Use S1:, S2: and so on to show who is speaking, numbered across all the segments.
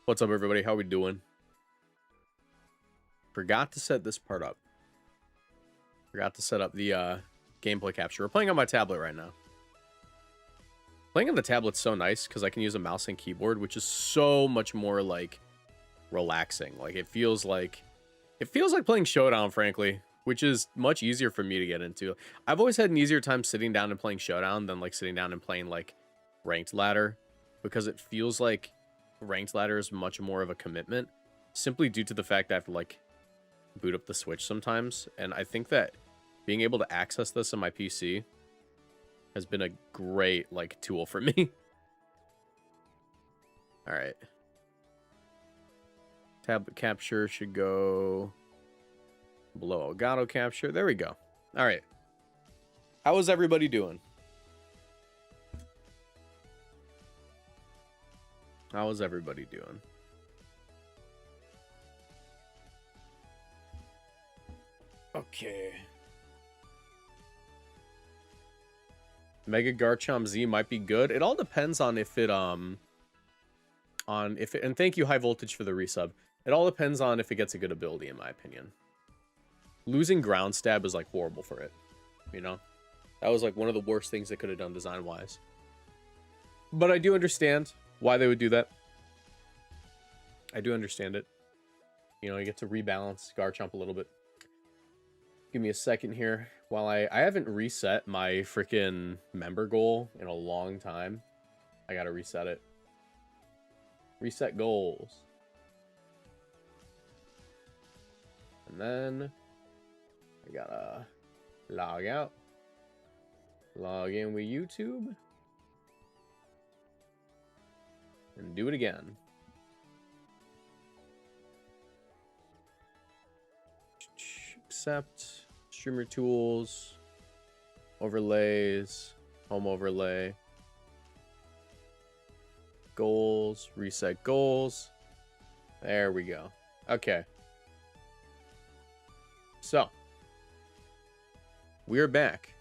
S1: What's up, everybody? How we doing? Forgot to set this part up. Forgot to set up the gameplay capture. We're playing on my tablet right now. Playing on the tablet's so nice because I can use a mouse and keyboard, which is so much more like relaxing. Like it feels like playing Showdown, frankly, which is much easier for me to get into. I've always had an easier time sitting down and playing Showdown than like sitting down and playing like ranked ladder, because it feels like ranked ladder is much more of a commitment, simply due to the fact that I have to like boot up the Switch sometimes. And I think that being able to access this on my PC has been a great like tool for me. All right. Tablet capture should go below Elgato capture. There we go. All right. How is everybody doing? How is everybody doing? Okay. Mega Garchomp Z might be good. It all depends on if it and thank you High Voltage for the resub. It all depends on if it gets a good ability, in my opinion. Losing Ground Stab is like horrible for it, you know? That was like one of the worst things they could have done design wise. But I do understand why they would do that. I do understand it. You know, you get to rebalance Garchomp a little bit. Give me a second here while I haven't reset my freaking member goal in a long time. I gotta reset it. Reset goals. And then I gotta log out. Log in with YouTube. And do it again. Accept. Streamer tools. Overlays. Home overlay. Goals. Reset goals. There we go. Okay. So. We are back.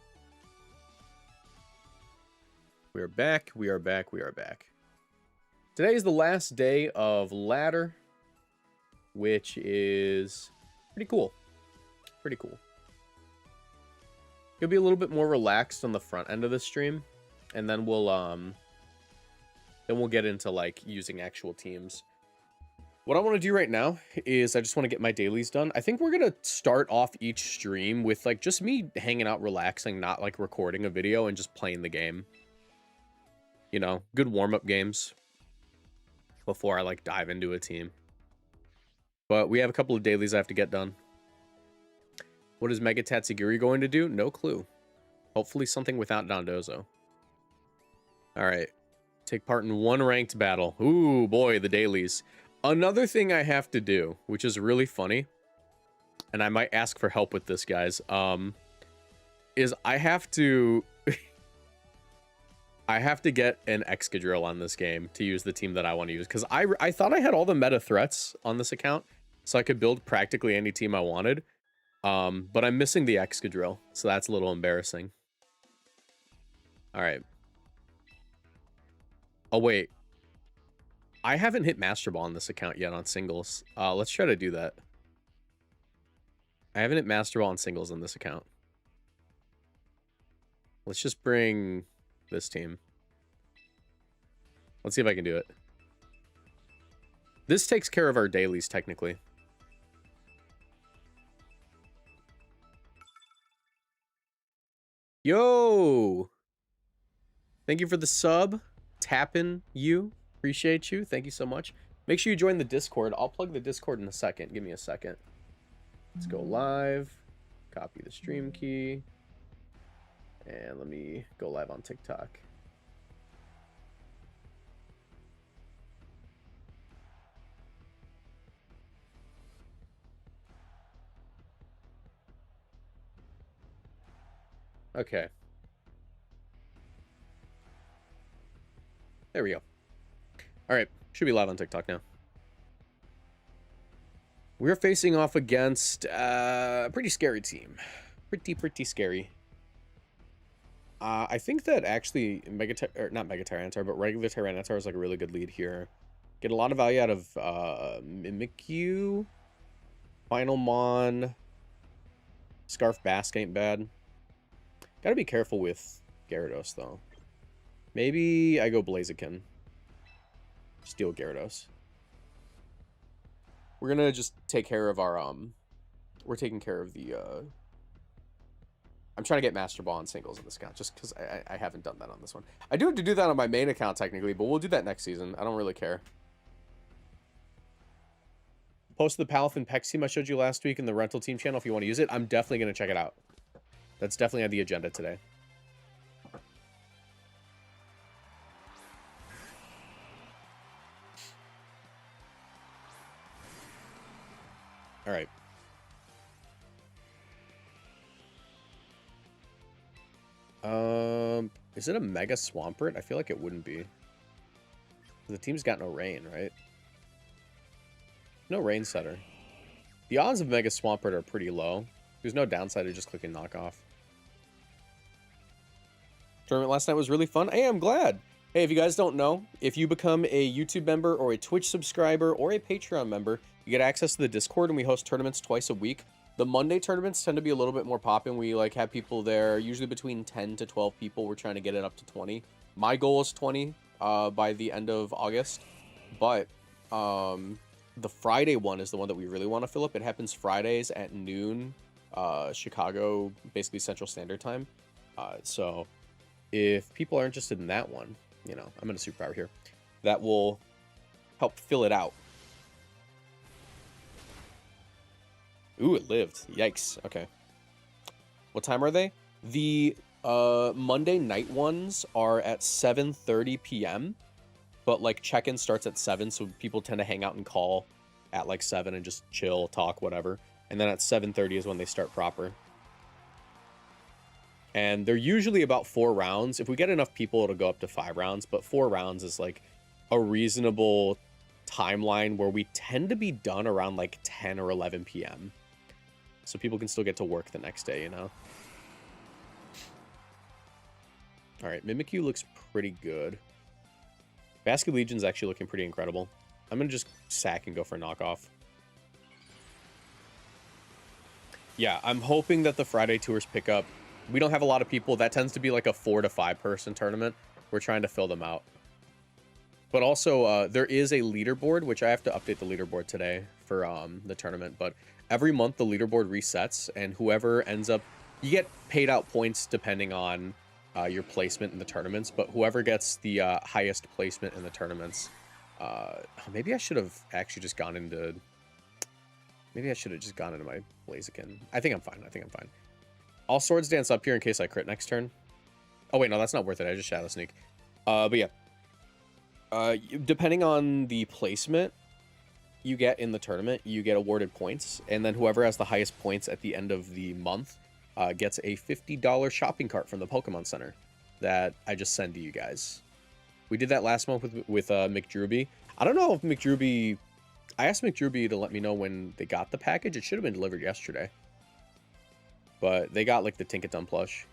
S1: We are back. We are back. We are back. Today is the last day of ladder, which is pretty cool. Pretty cool. It'll be a little bit more relaxed on the front end of the stream, and then we'll get into like using actual teams. What I want to do right now is I just want to get my dailies done. I think we're gonna start off each stream with like just me hanging out, relaxing, not like recording a video, and just playing the game. You know, good warm-up games before I like dive into a team. But we have a couple of dailies I have to get done. What is Mega Tatsugiri going to do? No clue. Hopefully something without Dondozo. Alright. Take part in one ranked battle. Ooh, boy, the dailies. Another thing I have to do, which is really funny, and I might ask for help with this, guys, is I have to... I have to get an Excadrill on this game to use the team that I want to use. Because I thought I had all the meta threats on this account, so I could build practically any team I wanted. But I'm missing the Excadrill, so that's a little embarrassing. Alright. Oh, wait. I haven't hit Master Ball on this account yet on singles. Let's try to do that. I haven't hit Master Ball on singles on this account. Let's just bring this team. Let's see if I can do it. This takes care of our dailies, technically. Yo! Thank you for the sub. Tapping you. Appreciate you. Thank you so much. Make sure you join the Discord. I'll plug the Discord in a second. Give me a second. Let's go live. Copy the stream key. And let me go live on TikTok. Okay. There we go. All right. Should be live on TikTok now. We're facing off against a pretty scary team. Pretty scary. I think that actually not Mega Tyranitar, but regular Tyranitar is like a really good lead here Get a lot of value out of Mimikyu. Final Mon. Scarf Basque ain't bad. Gotta be careful with Gyarados, though. Maybe I go Blaziken. Steal Gyarados. We're gonna just take care of our, we're taking care of the, I'm trying to get Master Ball on singles in this account, just because I haven't done that on this one. I do have to do that on my main account, technically, but we'll do that next season. I don't really care. Post the Palafin Pex team I showed you last week in the rental team channel if you want to use it. I'm definitely going to check it out. That's definitely on the agenda today. All right. Is it a Mega Swampert? I feel like it wouldn't be. The team's got no rain, right? No rain setter. The odds of Mega Swampert are pretty low. There's no downside to just clicking knockoff. Tournament last night was really fun. Hey, I'm glad. Hey, if you guys don't know, if you become a YouTube member or a Twitch subscriber or a Patreon member, you get access to the Discord, and we host tournaments twice a week. The Monday tournaments tend to be a little bit more poppin'. We like have people there, usually between 10 to 12 people. We're trying to get it up to 20. My goal is 20 by the end of August. But the Friday one is the one that we really want to fill up. It happens Fridays at noon, Chicago, basically Central Standard Time. So if people are interested in that one, you know, I'm in a superpower here. That will help fill it out. Ooh, it lived. Yikes. Okay. What time are they? The Monday night ones are at 7:30 p.m. But like check-in starts at 7, so people tend to hang out and call at like 7 and just chill, talk, whatever. And then at 7:30 is when they start proper. And they're usually about 4 rounds. If we get enough people, it'll go up to 5 rounds. But 4 rounds is like a reasonable timeline where we tend to be done around like 10 or 11 p.m. So people can still get to work the next day, you know? All right, Mimikyu looks pretty good. Basket Legion's actually looking pretty incredible. I'm going to just sack and go for knockoff. Yeah, I'm hoping that the Friday tours pick up. We don't have a lot of people. That tends to be like a 4 to 5 person tournament. We're trying to fill them out. But also, there is a leaderboard, which I have to update the leaderboard today for the tournament. But every month, the leaderboard resets, and whoever ends up... You get paid out points depending on your placement in the tournaments, but whoever gets the highest placement in the tournaments... maybe I should have actually just gone into... Maybe I should have just gone into my Blaziken. I think I'm fine. I think I'm fine. I'll Swords Dance up here in case I crit next turn. Oh, wait, no, that's not worth it. I just Shadow Sneak. But yeah. Depending on the placement you get in the tournament, you get awarded points. And then whoever has the highest points at the end of the month gets a $50 shopping cart from the Pokemon Center that I just send to you guys. We did that last month with McDruby. I don't know if McDruby... I asked McDruby to let me know when they got the package. It should have been delivered yesterday. But they got, like, the Tinkaton plush.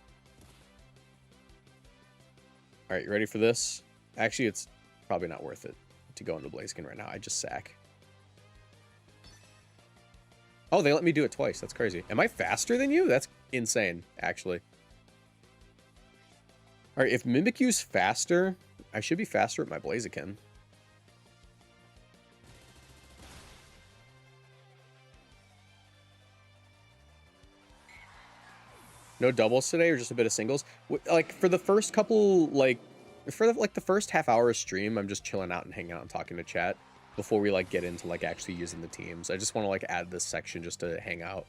S1: Alright, you ready for this? Actually, it's probably not worth it to go into Blaziken right now. I just sack. Oh, they let me do it twice. That's crazy. Am I faster than you? That's insane, actually. Alright, if Mimikyu's faster, I should be faster with my Blaziken. No doubles today, or just a bit of singles? Like, for the first couple, like, the first half hour of stream, I'm just chilling out and hanging out and talking to chat before we, like, get into, like, actually using the teams. I just want to, like, add this section just to hang out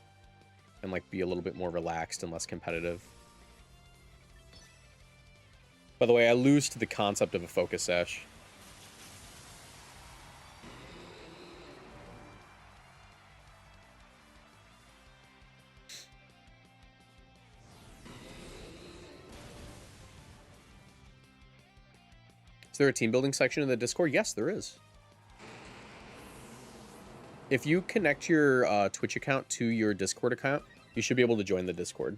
S1: and, like, be a little bit more relaxed and less competitive. By the way, I lose to the concept of a Focus Sash. Is there a team building section in the Discord? Yes, there is. If you connect your Twitch account to your Discord account, you should be able to join the Discord.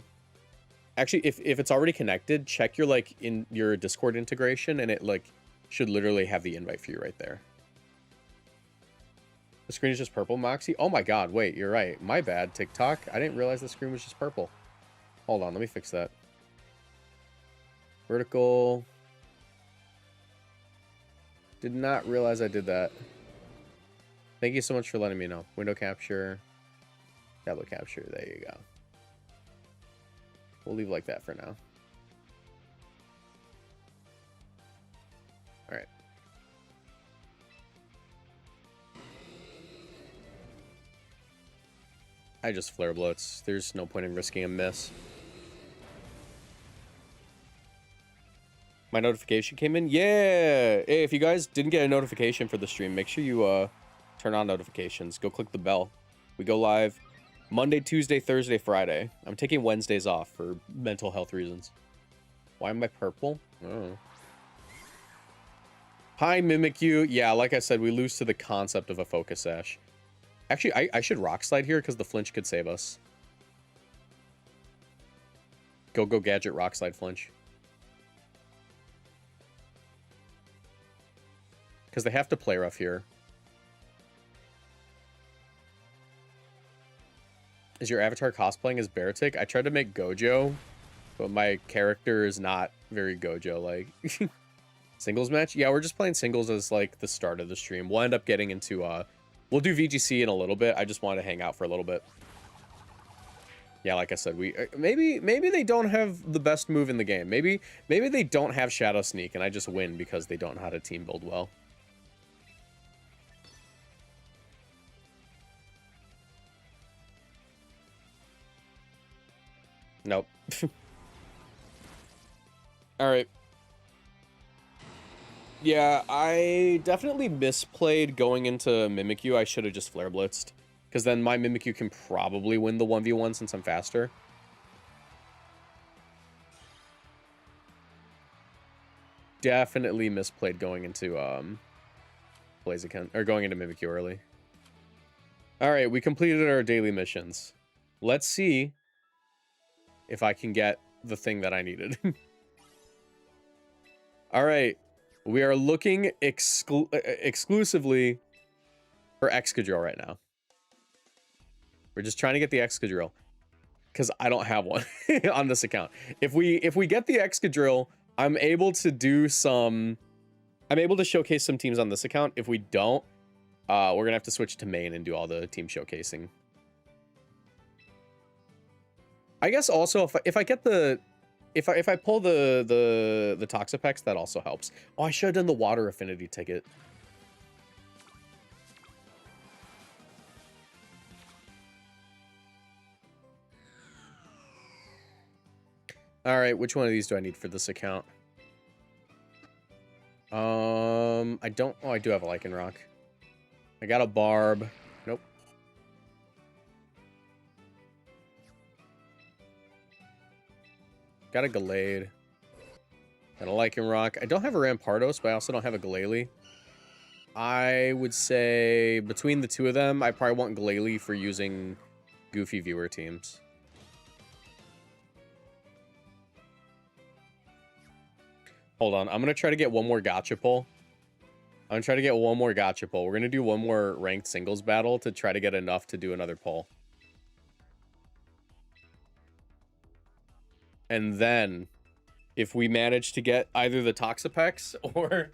S1: Actually, if it's already connected, check your, like, in your Discord integration, and it, like, should literally have the invite for you right there. The screen is just purple, Moxie? Oh my god, wait, you're right. My bad, TikTok. I didn't realize the screen was just purple. Hold on, let me fix that. Vertical. Did not realize I did that. Thank you so much for letting me know. Window capture. Tablet capture. There you go. We'll leave like that for now. Alright. I just flare blitz. There's no point in risking a miss. My notification came in? Yeah! Hey, if you guys didn't get a notification for the stream, make sure you turn on notifications. Go click the bell. We go live Monday, Tuesday, Thursday, Friday. I'm taking Wednesdays off for mental health reasons. Why am I purple? Oh. Hi, Mimikyu. Yeah, like I said, we lose to the concept of a focus sash. Actually, I should rock slide here because the flinch could save us. Go gadget rock slide flinch. Because they have to play rough here. Is your avatar cosplaying as Baratic? I tried to make Gojo, but my character is not very Gojo-like. Singles match? Yeah, we're just playing singles as, like, the start of the stream. We'll end up getting into, we'll do VGC in a little bit. I just wanted to hang out for a little bit. Yeah, like I said, we maybe they don't have the best move in the game. Maybe they don't have Shadow Sneak, and I just win because they don't know how to team build well. Nope. All right. Yeah, I definitely misplayed going into Mimikyu. I should have just Flare Blitzed. Because then my Mimikyu can probably win the 1v1 since I'm faster. Definitely misplayed going into Blaziken, or going into Mimikyu early. Alright, we completed our daily missions. Let's see if I can get the thing that I needed. Alright. We are looking exclusively for Excadrill right now. We're just trying to get the Excadrill. Because I don't have one on this account. If we get the Excadrill, I'm able to do some... I'm able to showcase some teams on this account. If we don't, we're going to have to switch to main and do all the team showcasing. I guess also, if I get the... If I pull the Toxapex, that also helps. Oh, I should have done the water affinity ticket. All right, which one of these do I need for this account? I don't... Oh, I do have a Lycanroc. I got a Barb. Nope. Got a Gallade. And a Lycanroc. I don't have a Rampardos, but I also don't have a Glalie. I would say between the two of them, I probably want Glalie for using goofy viewer teams. Hold on, I'm going to try to get one more Gotcha Pull. I'm going to try to get one more Gotcha Pull. We're going to do one more ranked singles battle to try to get enough to do another pull. And then, if we manage to get either the Toxapex or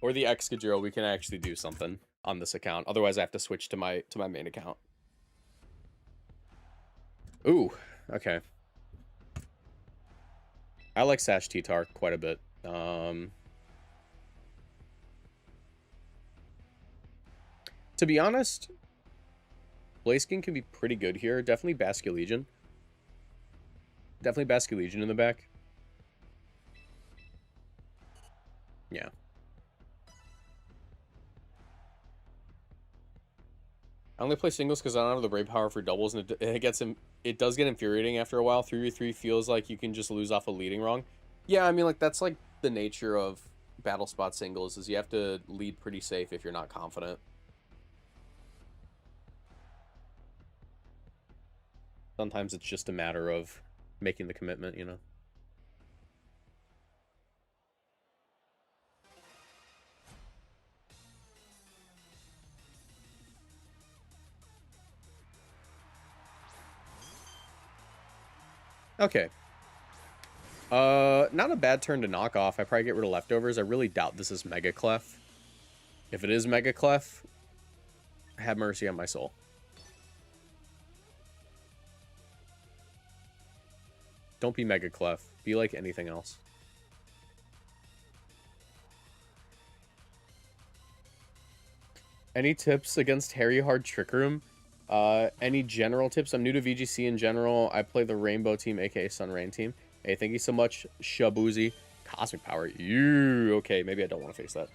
S1: the Excadrill, we can actually do something on this account. Otherwise, I have to switch to my main account. Ooh, okay. I like Sash T-Tar quite a bit. To be honest, Blaziken can be pretty good here. Definitely Basculegion. Definitely Basculegion in the back. Yeah. I only play singles because I don't have the Brave Power for doubles, and it does get infuriating after a while. 3v3 feels like you can just lose off a leading wrong. Yeah, I mean, like, that's like the nature of battle spot singles, is you have to lead pretty safe if you're not confident. Sometimes it's just a matter of making the commitment, you know. Okay. Not a bad turn to knock off. I probably get rid of leftovers. I really doubt this is Mega Clef. If it is Mega Clef, have mercy on my soul. Don't be Mega Clef. Be like anything else. Any tips against Harry Hard Trick Room? Any general tips? I'm new to VGC in general. I play the Rainbow team, aka Sun Rain team. Hey, thank you so much, Shabuzi. Cosmic Power. You okay? Maybe I don't want to face that.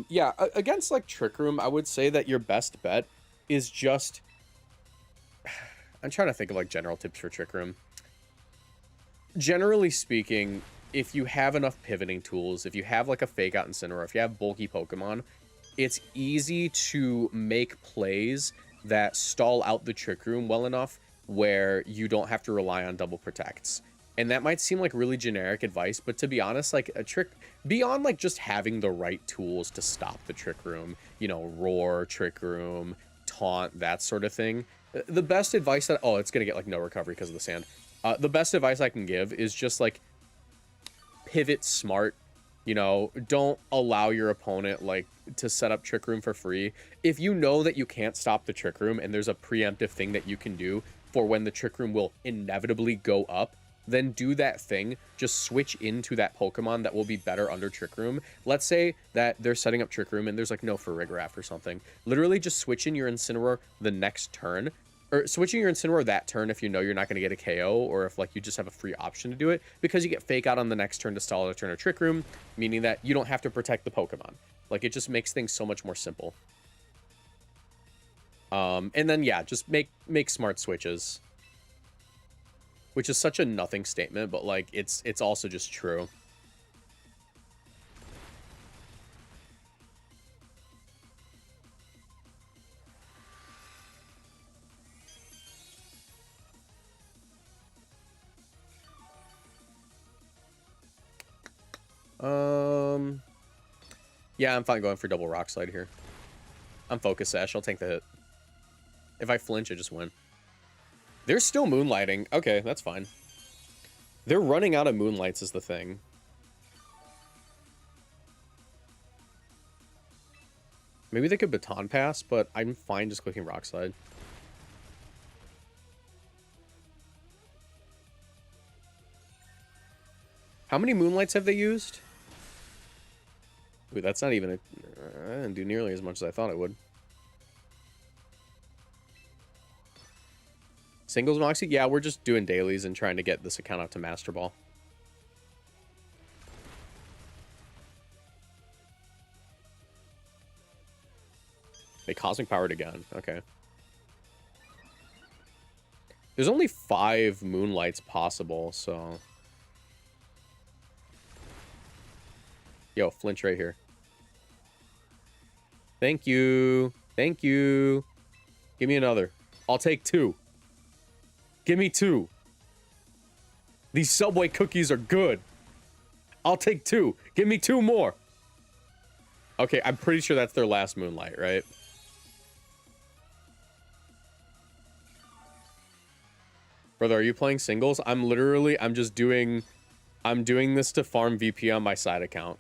S1: Yeah, against like Trick Room, I would say that your best bet is just. I'm trying to think of like general tips for Trick Room. Generally speaking, if you have enough pivoting tools, if you have like a Fake Out Incineroar, if you have bulky Pokemon, it's easy to make plays that stall out the Trick Room well enough where you don't have to rely on double protects. And that might seem like really generic advice, but to be honest, like a trick, beyond like just having the right tools to stop the Trick Room, you know, Roar, Trick Room, Taunt, that sort of thing. The best advice that, oh, it's going to get like no recovery because of the sand. The best advice I can give is just like pivot smart. You know, don't allow your opponent like to set up Trick Room for free. If you know that you can't stop the Trick Room and there's a preemptive thing that you can do for when the Trick Room will inevitably go up, then do that thing. Just switch into that Pokemon that will be better under Trick Room. Let's say that they're setting up Trick Room and there's like no Farigiraf or something. Literally just switch in your Incineroar the next turn. Or switching your Incineroar that turn if you know you're not going to get a KO, or if like you just have a free option to do it, because you get Fake Out on the next turn to stall a turn of Trick Room, meaning that you don't have to protect the Pokemon. Like, it just makes things so much more simple. And then yeah, just make smart switches, which is such a nothing statement, but like it's also just true. Yeah, I'm fine going for double Rock Slide here. I'm Focus Sash. I'll take the hit. If I flinch, I just win. They're still Moonlighting. Okay, that's fine. They're running out of Moonlights is the thing. Maybe they could Baton Pass, but I'm fine just clicking Rock Slide. How many Moonlights have they used? Ooh, that's not even a... I didn't do nearly as much as I thought it would. Singles Moxie? Yeah, we're just doing dailies and trying to get this account out to Master Ball. They Cosmic Powered again. Okay. There's only 5 Moonlights possible, so... Yo, flinch right here. Thank you. Thank you. Give me another. I'll take 2. Give me 2. These Subway cookies are good. I'll take 2. Give me 2 more. Okay, I'm pretty sure that's their last Moonlight, right? Brother, are you playing singles? I'm doing this to farm VP on my side account.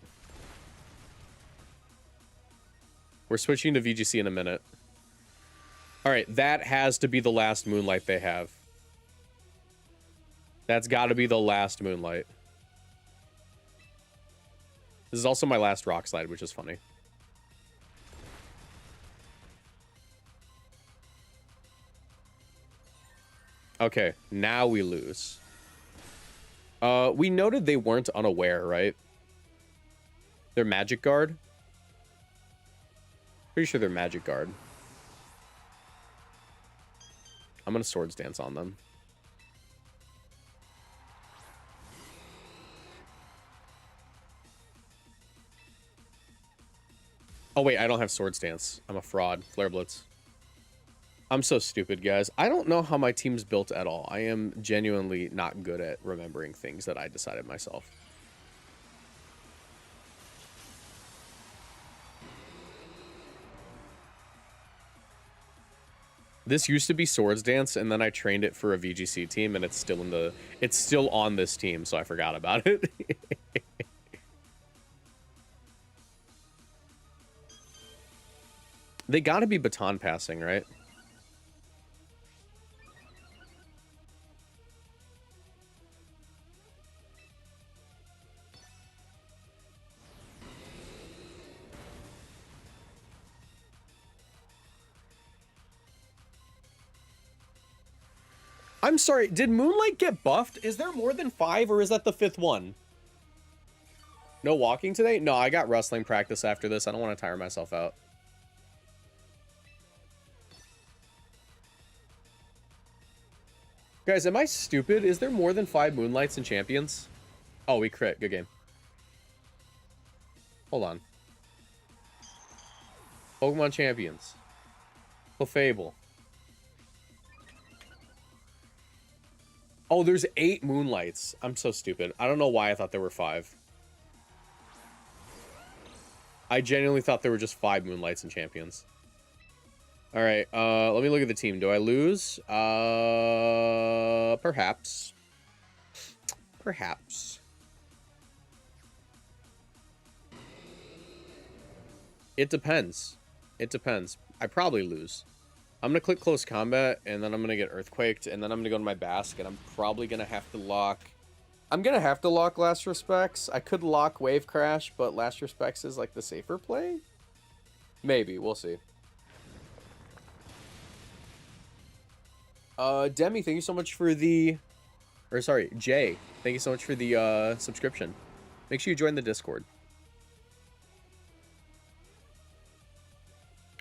S1: We're switching to VGC in a minute. All right, that has to be the last Moonlight they have. That's got to be the last Moonlight. This is also my last Rock Slide, which is funny. Okay, now we lose. We noted they weren't unaware, right? They're Magic Guard. Pretty sure they're Magic Guard. I'm gonna Swords Dance on them. Oh wait, I don't have Swords Dance. I'm a fraud. Flare Blitz. I'm so stupid, guys. I don't know how my team's built at all. I am genuinely not good at remembering things that I decided myself. This used to be Swords Dance, and then I trained it for a VGC team, and it's still on this team, so I forgot about it. They gotta be baton passing, right? I'm sorry, did Moonlight get buffed? Is there more than 5, or is that the 5th one? No walking today? No, I got wrestling practice after this. I don't want to tire myself out. Guys, am I stupid? Is there more than 5 Moonlights in Champions? Oh, we crit. Good game. Hold on. Pokemon Champions. Clefable. Oh, there's 8 Moonlights. I'm so stupid. I don't know why I thought there were 5. I genuinely thought there were just 5 Moonlights in Champions. All right, let me look at the team. Do I lose? Perhaps. Perhaps. It depends. It depends. I probably lose. I'm going to click close combat, and then I'm going to get earthquaked, and then I'm going to go to my Basque, and I'm probably going to have to lock... I'm going to have to lock Last Respects. I could lock Wave Crash, but Last Respects is, like, the safer play? Maybe. We'll see. Demi, thank you so much for the... Or, sorry, Jay. Thank you so much for the, subscription. Make sure you join the Discord.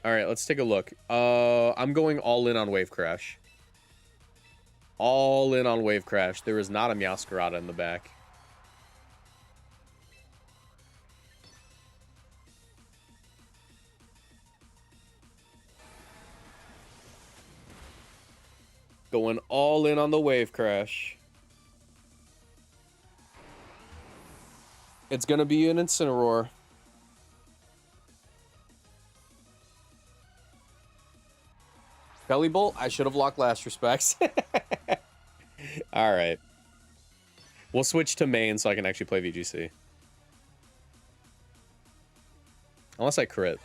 S1: Alright, let's take a look. I'm going all in on Wave Crash. All in on Wave Crash. There is not a Meowscarada in the back. Going all in on the Wave Crash. It's gonna be an Incineroar. Belly Bolt? I should have locked Last Respects. Alright. We'll switch to main so I can actually play VGC. Unless I crit.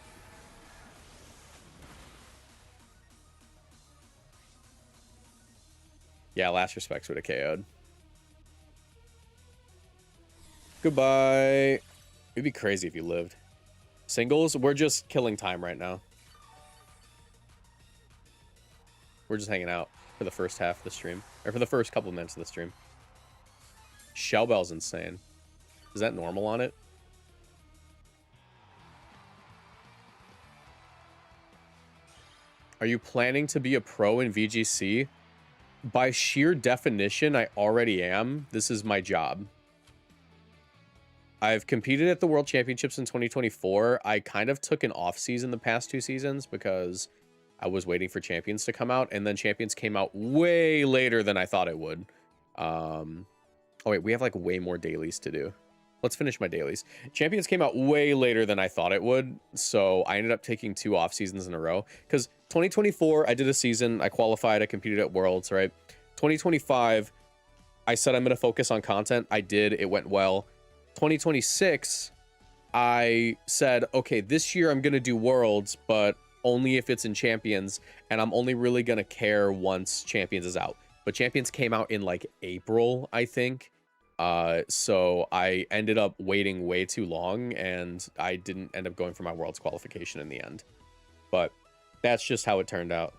S1: Yeah, Last Respects would have KO'd. Goodbye. It'd be crazy if you lived. Singles? We're just killing time right now. We're just hanging out for the first half of the stream. Or for the first couple minutes of the stream. Shell Bell's insane. Is that normal on it? Are you planning to be a pro in VGC? By sheer definition, I already am. This is my job. I've competed at the World Championships in 2024. I kind of took an off season the past 2 seasons because I was waiting for Champions to come out, and then Champions came out way later than I thought it would. Oh wait, we have like way more dailies to do. Let's finish my dailies. Champions came out way later than I thought it would, so I ended up taking 2 off seasons in a row. Because 2024, I did a season, I qualified, I competed at Worlds, right? 2025, I said I'm going to focus on content. I did, it went well. 2026, I said, okay, this year I'm going to do Worlds, but only if it's in Champions, and I'm only really going to care once Champions is out. But Champions came out in like April, I think. So I ended up waiting way too long, and I didn't end up going for my Worlds qualification in the end. But that's just how it turned out.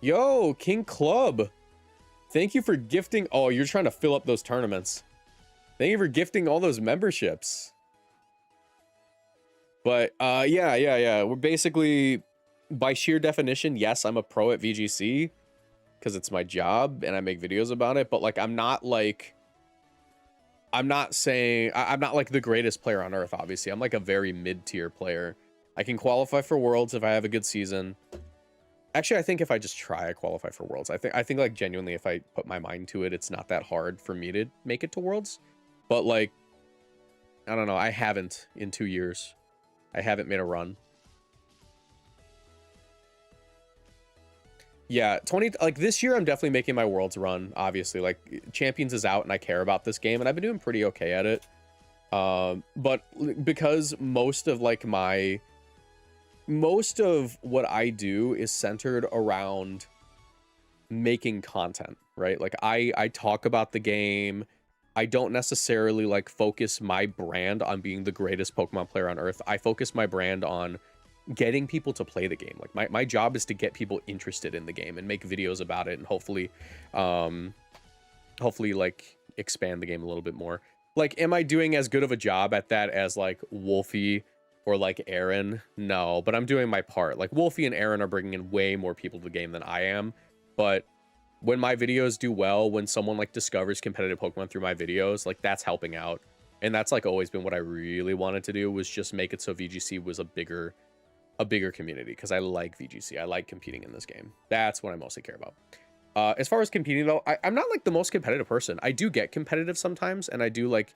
S1: Yo, King Club. Thank you for gifting. Oh, you're trying to fill up those tournaments. Thank you for gifting all those memberships. But yeah. We're basically, by sheer definition, yes, I'm a pro at VGC because it's my job and I make videos about it. But like, I'm not like the greatest player on earth, obviously. I'm like a very mid-tier player. I can qualify for Worlds if I have a good season. Actually, I think if I just try, I qualify for Worlds. I think like genuinely, if I put my mind to it, it's not that hard for me to make it to Worlds. But like, I don't know. I haven't in 2 years. I haven't made a run. Yeah, 20 like this year I'm definitely making my worlds run, obviously. Like Champions is out and I care about this game and I've been doing pretty okay at it. But because most of what I do is centered around making content, right? Like I talk about the game. I don't necessarily like focus my brand on being the greatest Pokemon player on earth. I focus my brand on getting people to play the game. Like my job is to get people interested in the game and make videos about it and hopefully like expand the game a little bit more. Like, am I doing as good of a job at that as like Wolfie or like Aaron? No, but I'm doing my part. Like Wolfie and Aaron are bringing in way more people to the game than I am. But when my videos do well, when someone like discovers competitive Pokemon through my videos, like that's helping out. And that's like always been what I really wanted to do, was just make it so VGC was a bigger community, because I like VGC. I like competing in this game. That's what I mostly care about. As far as competing though, I'm not like the most competitive person. I do get competitive sometimes and I do like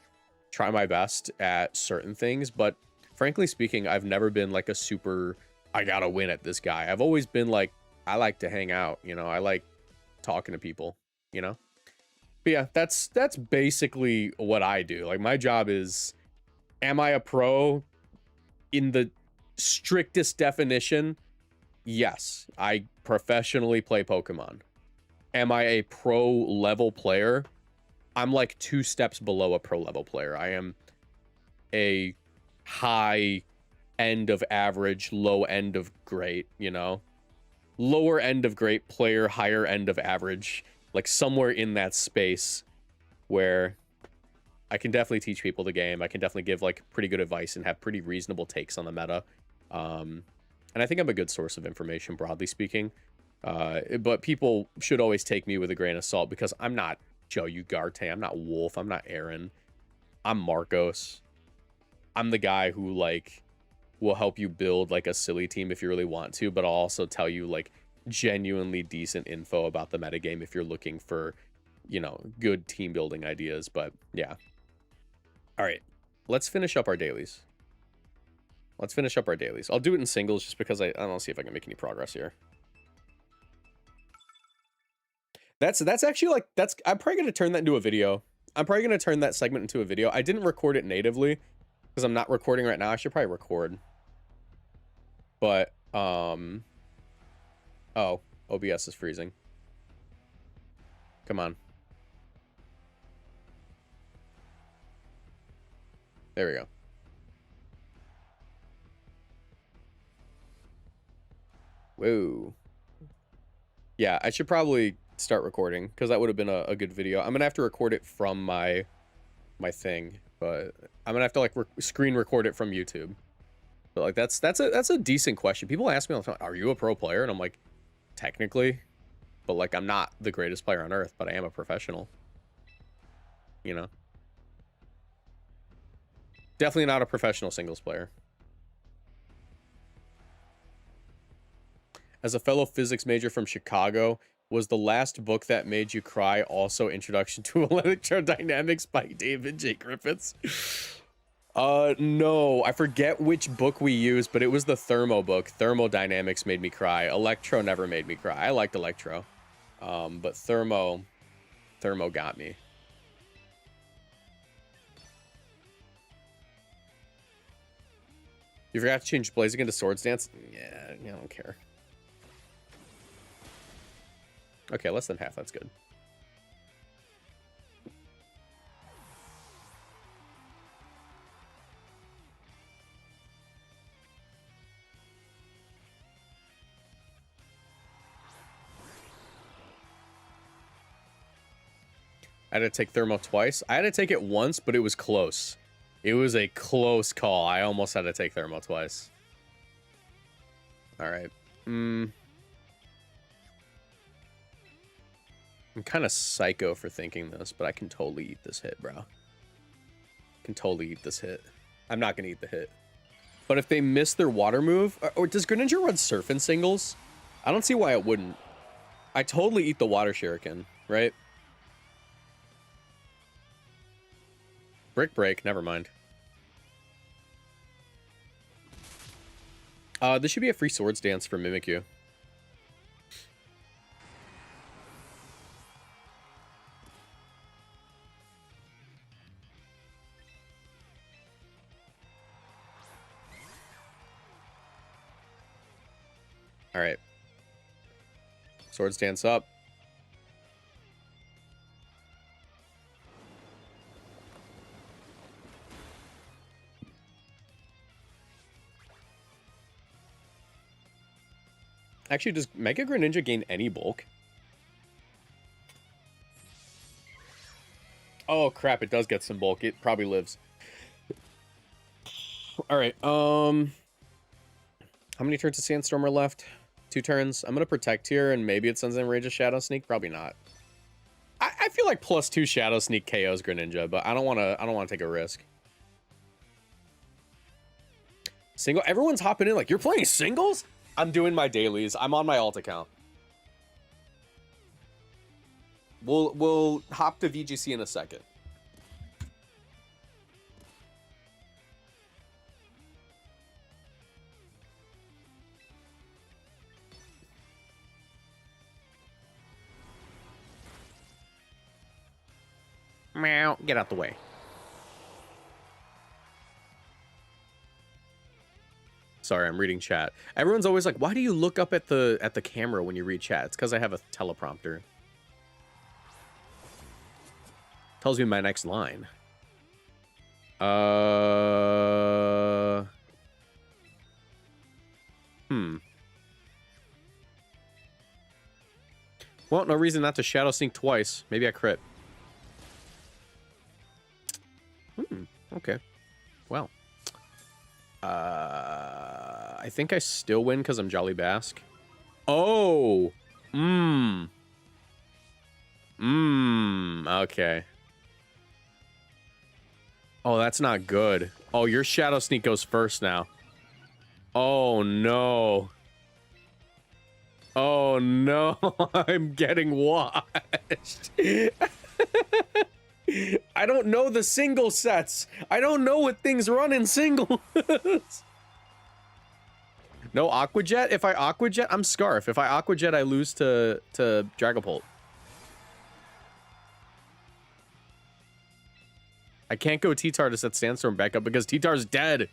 S1: try my best at certain things, but frankly speaking, I've never been like a super, I gotta win at this guy. I've always been like, I like to hang out, you know, I like talking to people, you know. But yeah, that's basically what I do. Like my job is, am I a pro in the strictest definition? Yes, I professionally play Pokemon. Am I a pro level player? I'm like 2 steps below a pro level player. I am a high end of average, low end of great, you know? Lower end of great player, higher end of average. Like somewhere in that space where I can definitely teach people the game. I can definitely give like pretty good advice and have pretty reasonable takes on the meta. And I think I'm a good source of information, broadly speaking. But people should always take me with a grain of salt, because I'm not Joe Ugarte, I'm not Wolf, I'm not Aaron, I'm Marcos. I'm the guy who like will help you build like a silly team if you really want to, but I'll also tell you like genuinely decent info about the metagame if you're looking for, you know, good team building ideas. But yeah. All right, let's finish up our dailies. I'll do it in singles just because I don't see if I can make any progress here. That's actually like, I'm probably going to turn that into a video. I'm probably going to turn that segment into a video. I didn't record it natively because I'm not recording right now. I should probably record. But, oh, OBS is freezing. Come on. There we go. Whoa. Yeah, I should probably start recording because that would have been a good video. I'm gonna have to record it from my thing, but I'm gonna have to like screen record it from YouTube. But like that's a decent question. People ask me all the time, are you a pro player? And I'm like, technically, but like I'm not the greatest player on earth, but I am a professional, you know. Definitely not a professional singles player. As a fellow physics major from Chicago, was the last book that made you cry also Introduction to Electrodynamics by David J. Griffiths? No, I forget which book we used, but it was the Thermo book. Thermodynamics made me cry. Electro never made me cry. I liked Electro. But Thermo got me. You forgot to change Blaziken to Swords Dance? Yeah, I don't care. Okay, less than half. That's good. I had to take Thermo twice. I had to take it once, but it was close. It was a close call. I almost had to take Thermo twice. All right. I'm kind of psycho for thinking this, but I can totally eat this hit, bro. Can totally eat this hit. I'm not gonna eat the hit. But if they miss their water move, or does Greninja run Surf in singles? I don't see why it wouldn't. I totally eat the water shuriken, right? Brick break, never mind. This should be a free Swords Dance for Mimikyu. All right. Swords dance up. Actually, does Mega Greninja gain any bulk? Oh, crap. It does get some bulk. It probably lives. All right. How many turns of Sandstorm are left? 2 turns. I'm going to Protect here, and maybe it sends in range of Shadow Sneak. Probably not. I feel like +2 Shadow Sneak KOs Greninja, but I don't want to take a risk. Single. Everyone's hopping in like, you're playing singles? I'm doing my dailies. I'm on my alt account. We'll hop to VGC in a second. Meow, get out the way. Sorry, I'm reading chat. Everyone's always like, why do you look up at the camera when you read chat? It's because I have a teleprompter. Tells me my next line. Well, no reason not to Shadow Sneak twice. Maybe I crit. Okay. Well. I think I still win because I'm Jolly Bask. Oh! Okay. Oh, that's not good. Oh, your Shadow Sneak goes first now. Oh, no. Oh, no. I'm getting washed. I don't know the single sets. I don't know what things run in singles. No Aqua Jet? If I Aqua Jet, I'm Scarf. If I Aqua Jet, I lose to Dragapult. I can't go T-Tar to set Sandstorm back up because T-Tar's dead.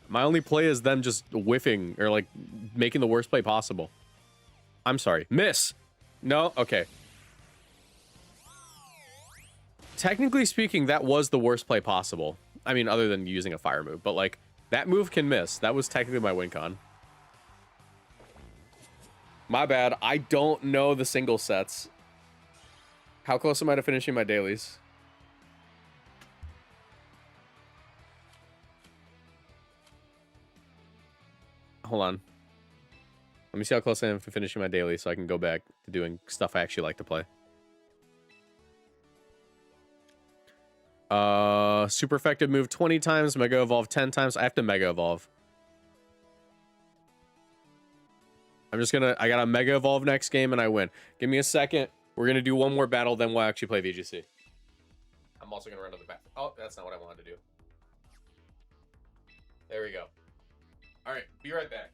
S1: My only play is them just whiffing or like making the worst play possible. I'm sorry. Miss. No? Okay. Technically speaking, that was the worst play possible. I mean, other than using a fire move, but like that move can miss. That was technically my win con. My bad. I don't know the single sets. How close am I to finishing my dailies? Hold on. Let me see how close I am to finishing my daily so I can go back to doing stuff I actually like to play. Super effective move 20 times, Mega Evolve 10 times. I have to Mega Evolve. I'm just gonna... I got a Mega Evolve next game and I win. Give me a second. We're gonna do one more battle, then we'll actually play VGC. I'm also gonna run another battle. Oh, that's not what I wanted to do. There we go. Alright, be right back.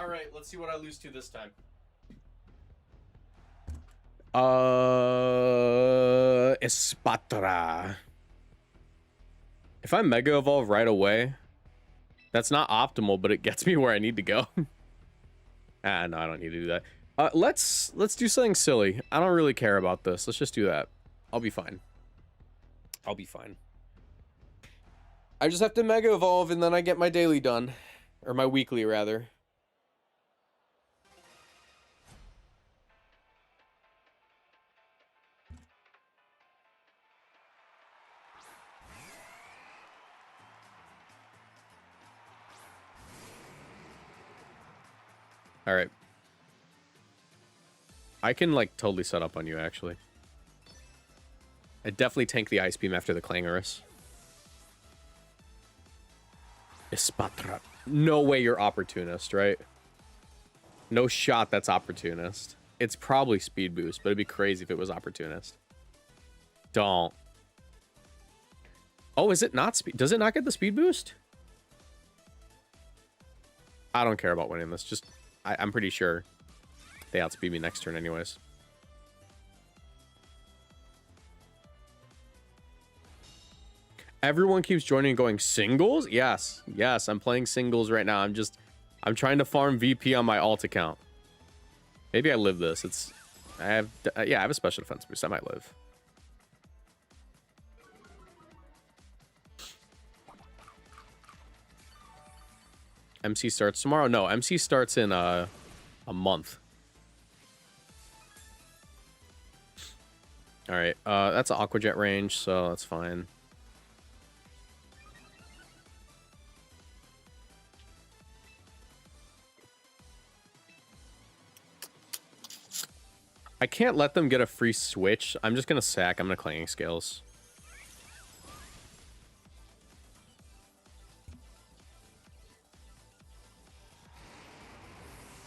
S1: Alright, let's see what I lose to this time. Espatra. If I Mega Evolve right away, that's not optimal, but it gets me where I need to go. Ah, no, I don't need to do that. Let's do something silly. I don't really care about this. Let's just do that. I'll be fine. I'll be fine. I just have to Mega Evolve and then I get my daily done. Or my weekly, rather. All right. I can, like, totally set up on you, actually. I definitely tank the Ice Beam after the Clangorous. Espatra. No way you're opportunist, right? No shot that's opportunist. It's probably speed boost, but it'd be crazy if it was opportunist. Don't. Oh, is it not speed? Does it not get the speed boost? I don't care about winning this. Just, I'm pretty sure they outspeed me next turn anyways. Everyone keeps joining and going singles? Yes. Yes, I'm playing singles right now. I'm trying to farm VP on my alt account. Maybe I live this. I have a special defense boost. I might live. MC starts tomorrow? No, MC starts in a month. All right, that's an Aqua Jet range, so that's fine. I can't let them get a free switch. I'm just gonna sack. I'm gonna Clanging Scales.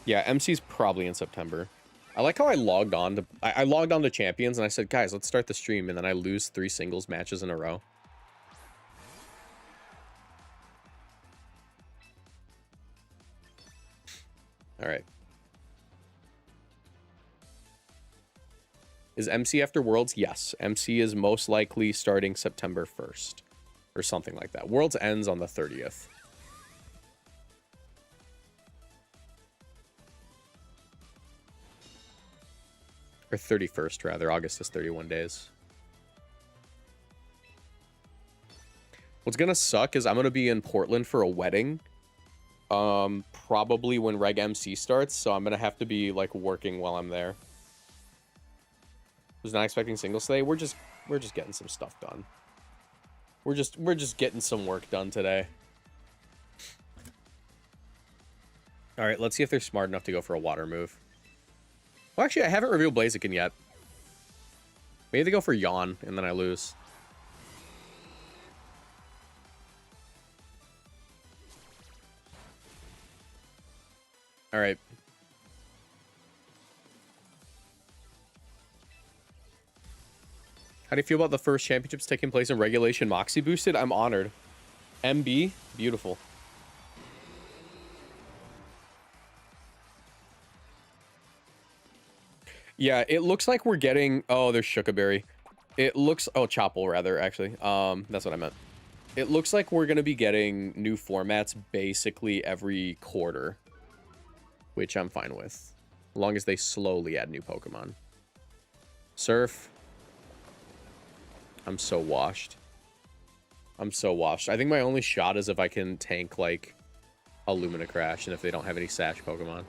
S1: Yeah, MC's probably in September. I like how I logged on to I logged on to Champions and I said, guys, let's start the stream, and then I lose 3 singles matches in a row. All right. Is MC after Worlds? Yes. MC is most likely starting September 1st or something like that. Worlds ends on the 30th. Or 31st, rather. August is 31 days. What's going to suck is I'm going to be in Portland for a wedding. Probably when Reg MC starts, so I'm going to have to be, like, working while I'm there. Was not expecting singles today. We're just getting some stuff done. We're just getting some work done today. All right, let's see if they're smart enough to go for a water move. Well, actually, I haven't revealed Blaziken yet. Maybe they go for Yawn, and then I lose. All right. How do you feel about the first championships taking place in regulation Moxie boosted? I'm honored. MB, beautiful. Yeah, it looks like we're getting... Oh, there's Shookaberry. It looks... Oh, Chopple, rather, actually. That's what I meant. It looks like we're going to be getting new formats basically every quarter. Which I'm fine with. As long as they slowly add new Pokemon. Surf. I'm so washed. I'm so washed. I think my only shot is if I can tank, like, a Lumina Crash, and if they don't have any Sash Pokemon.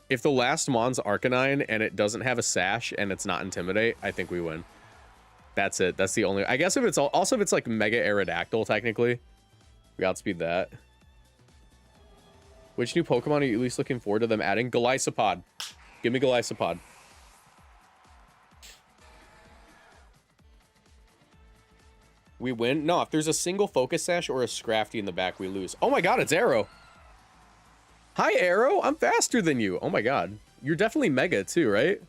S1: If the last Mon's Arcanine, and it doesn't have a Sash, and it's not Intimidate, I think we win. That's it. That's the only... I guess if it's... Also, if it's, like, Mega Aerodactyl, technically. We outspeed that. Which new Pokemon are you at least looking forward to them adding? Golisopod. Give me Golisopod. We win? No, if there's a single Focus Sash or a Scrafty in the back, we lose. Oh my god, it's Arrow! Hi, Arrow! I'm faster than you! Oh my god. You're definitely Mega, too, right?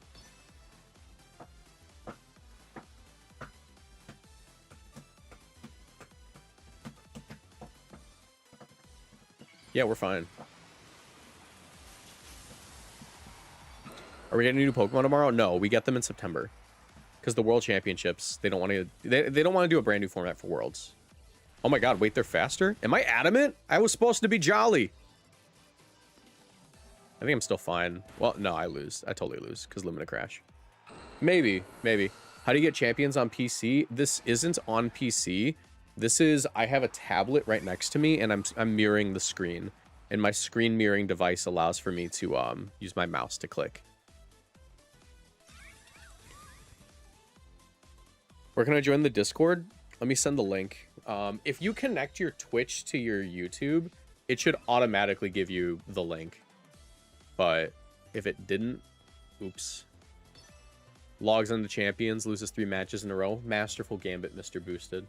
S1: Yeah, we're fine. Are we getting a new Pokemon tomorrow? No, we get them in September. Because the World Championships, they don't want to... They don't want to do a brand new format for Worlds. Oh my god, wait, they're faster? Am I adamant? I was supposed to be Jolly. I think I'm still fine. Well, no, I lose. I totally lose, because Lumina Crash. Maybe. How do you get champions on PC? This isn't on PC. This is... I have a tablet right next to me, and I'm mirroring the screen. And my screen mirroring device allows for me to use my mouse to click. Where can I join the Discord? Let me send the link. If you connect your Twitch to your YouTube, it should automatically give you the link. But if it didn't, oops. Logs on the champions, loses 3 matches in a row. Masterful gambit, Mr. Boosted.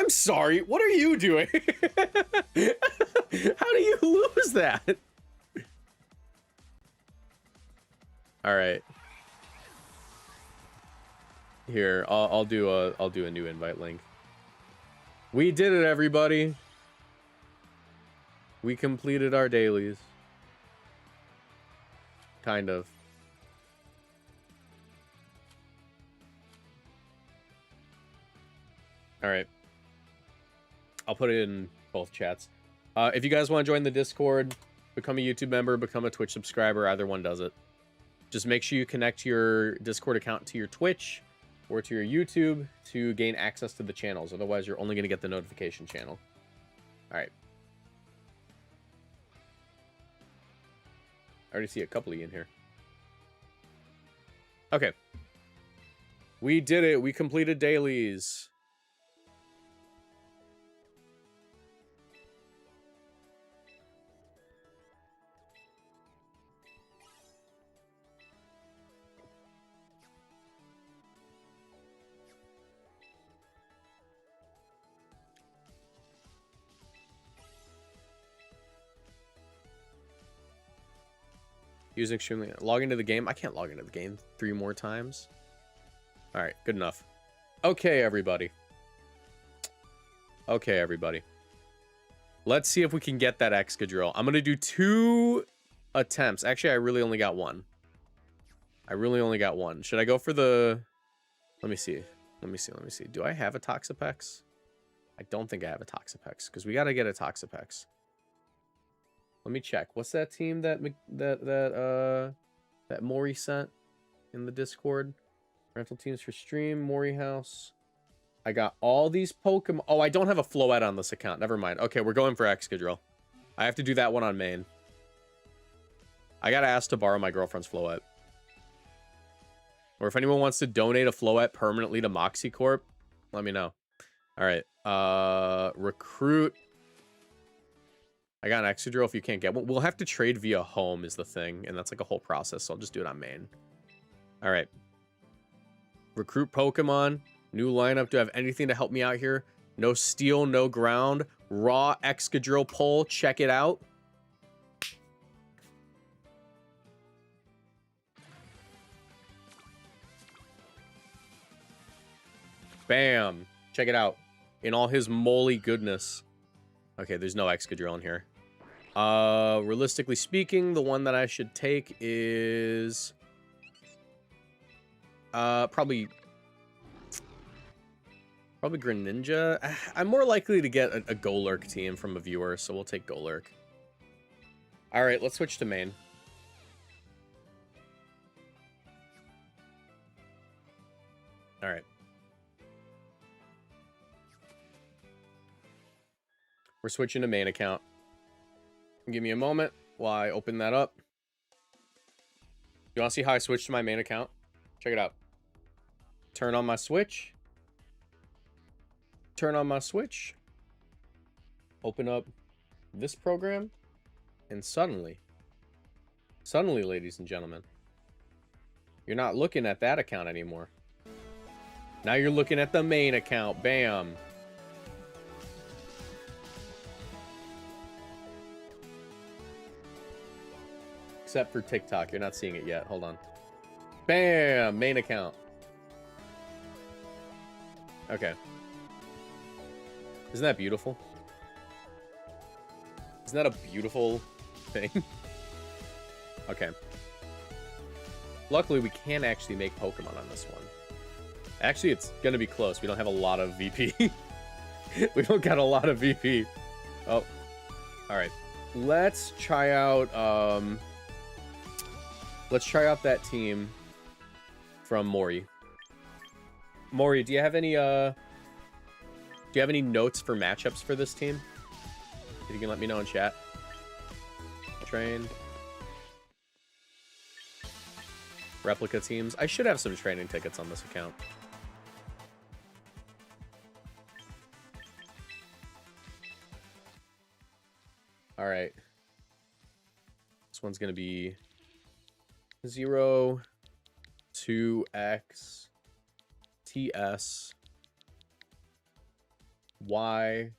S1: I'm sorry. What are you doing? How do you lose that? All right. Here, I'll do a new invite link. We did it, everybody. We completed our dailies. Kind of. All right. I'll put it in both chats. If you guys want to join the Discord, become a YouTube member, become a Twitch subscriber, either one does it. Just make sure you connect your Discord account to your Twitch or to your YouTube to gain access to the channels. Otherwise, you're only going to get the notification channel. All right. I already see a couple of you in here. Okay. We did it. We completed dailies. Using extremely log into the game. I can't log into the game 3 more times. All right, good enough. Okay, everybody. Okay, everybody. Let's see if we can get that Excadrill. I'm gonna do 2 attempts. Actually, I really only got 1. I really only got 1. Should I go for the? Let me see. Let me see. Do I have a Toxapex? I don't think I have a Toxapex because we gotta get a Toxapex. Let me check. What's that team that Maury sent in the Discord? Rental teams for stream, Maury House. I got all these Pokemon. Oh, I don't have a Floette on this account. Never mind. Okay, we're going for Excadrill. I have to do that one on main. I gotta ask to borrow my girlfriend's Floette. Or if anyone wants to donate a Floette permanently to Moxie Corp, let me know. All right. Recruit. I got an Excadrill if you can't get one. We'll have to trade via home is the thing, and that's like a whole process, so I'll just do it on main. All right. Recruit Pokemon. New lineup. Do I have anything to help me out here? No steel, no ground. Raw Excadrill pull. Check it out. Bam. Check it out. In all his moly goodness. Okay, there's no Excadrill in here. Realistically speaking, the one that I should take is... probably Greninja. I'm more likely to get a Golurk team from a viewer, so we'll take Golurk. Alright, let's switch to main. Alright. We're switching to main account. Give me a moment while I open that up. You want to see how I switched to my main account? Check it out. Turn on my Switch. Turn on my Switch. Open up this program. And suddenly, ladies and gentlemen, you're not looking at that account anymore. Now you're looking at the main account. Bam. Except for TikTok. You're not seeing it yet. Hold on. Bam! Main account. Okay. Isn't that beautiful? Isn't that a beautiful thing? Okay. Luckily, we can actually make Pokemon on this one. Actually, it's going to be close. We don't have a lot of VP. We don't got a lot of VP. Oh. Alright. Let's try out... Let's try out that team from Maury. Maury, do you have any notes for matchups for this team? If you can let me know in chat. Train. Replica teams. I should have some training tickets on this account. All right. This one's going to be 0, 2x, TS, YPF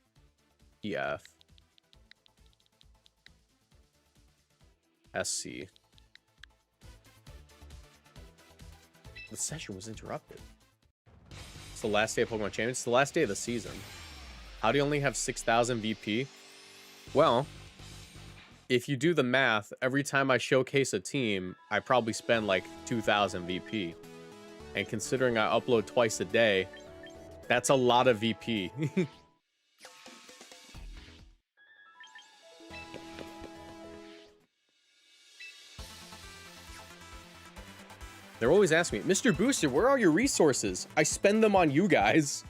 S1: SC. The session was interrupted. It's the last day of Pokemon Champions. It's the last day of the season. How do you only have 6,000 VP? Well, if you do the math, every time I showcase a team, I probably spend like 2,000 VP. And considering I upload twice a day, that's a lot of VP. They're always asking me, Mr. Booster, where are your resources? I spend them on you guys.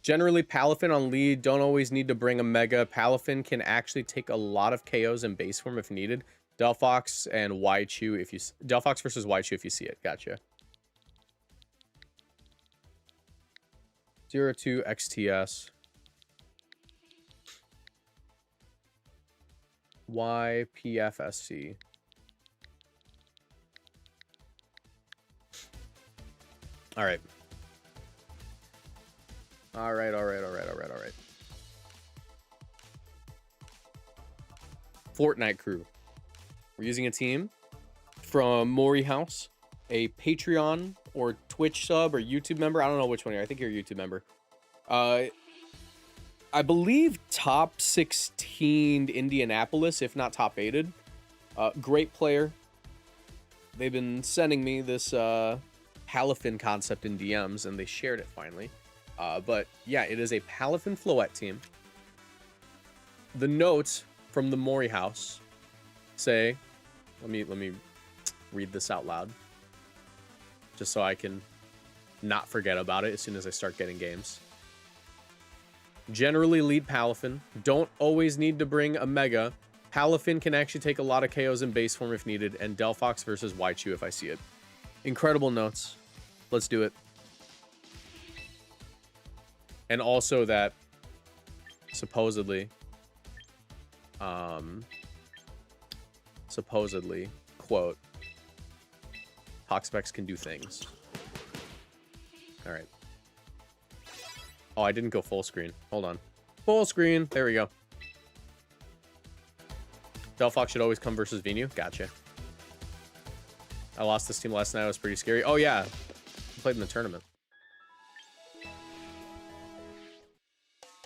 S1: Generally, Palafin on lead, don't always need to bring a Mega. Palafin can actually take a lot of KOs in base form if needed. Delphox and Raichu if you... Delphox versus Raichu if you see it. Gotcha. 02 XTS. YPFSC. All right. All right. Fortnite crew. We're using a team from Mori House, a Patreon or Twitch sub or YouTube member. I don't know which one you're. I think you're a YouTube member. I believe top 16 Indianapolis, if not top 8'd. Great player. They've been sending me this Palafin concept in DMs, and they shared it finally. But yeah, it is a Palafin Floette team. The notes from the Mori House say, let me read this out loud, just so I can not forget about it as soon as I start getting games. Generally lead Palafin. Don't always need to bring a Mega. Palafin can actually take a lot of KOs in base form if needed, and Delphox versus Raichu if I see it. Incredible notes. Let's do it. And also that supposedly, quote, Toxapex can do things. All right. Oh, I didn't go full screen. Hold on. Full screen. There we go. Delphox should always come versus Venu. Gotcha. I lost this team last night. It was pretty scary. Oh, yeah. I played in the tournament.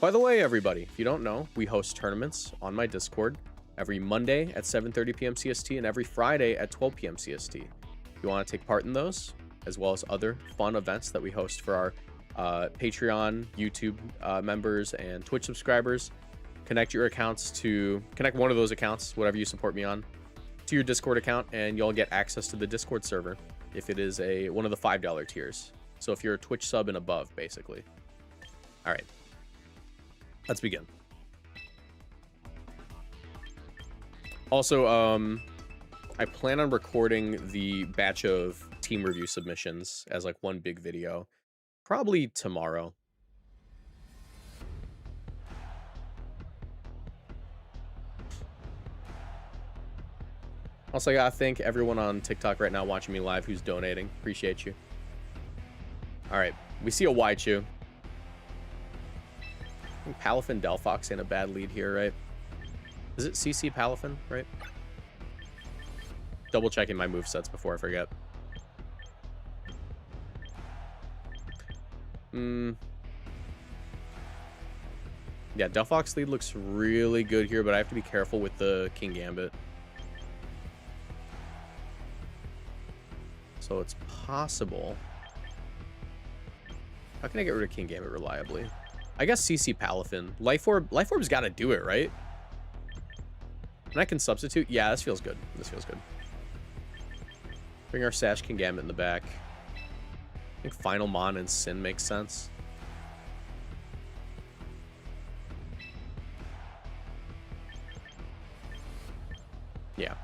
S1: By the way, everybody, if you don't know, we host tournaments on my Discord every Monday at 7:30 p.m. CST and every Friday at 12 p.m. CST. If you want to take part in those, as well as other fun events that we host for our Patreon, YouTube members, and Twitch subscribers, connect one of those accounts, whatever you support me on, to your Discord account, and you'll get access to the Discord server if it is one of the $5 tiers. So if you're a Twitch sub and above, basically. All right, let's begin. Also, I plan on recording the batch of team review submissions as like one big video. Probably tomorrow. Also, I gotta thank everyone on TikTok right now watching me live who's donating. Appreciate you. All right, we see a Raichu. I think Palafin Delphox in a bad lead here, right? Is it CC Palafin, right? Double checking my movesets before I forget. Yeah, Delphox lead looks really good here, but I have to be careful with the King Gambit. So it's possible. How can I get rid of King Gambit reliably? I guess CC Palafin. Life Orb's got to do it, right? And I can substitute. Yeah, this feels good. This feels good. Bring our Sash King Gambit in the back. I think Final Mon and Sin makes sense. Yeah.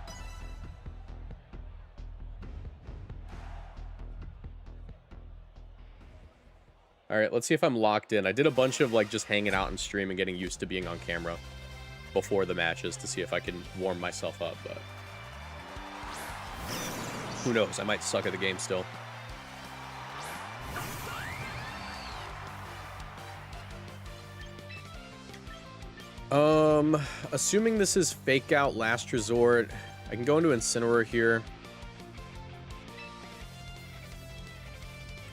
S1: All right, let's see if I'm locked in. I did a bunch of like just hanging out and stream and getting used to being on camera before the matches to see if I can warm myself up, but who knows? I might suck at the game still. Assuming this is Fake Out, Last Resort, I can go into Incineroar here.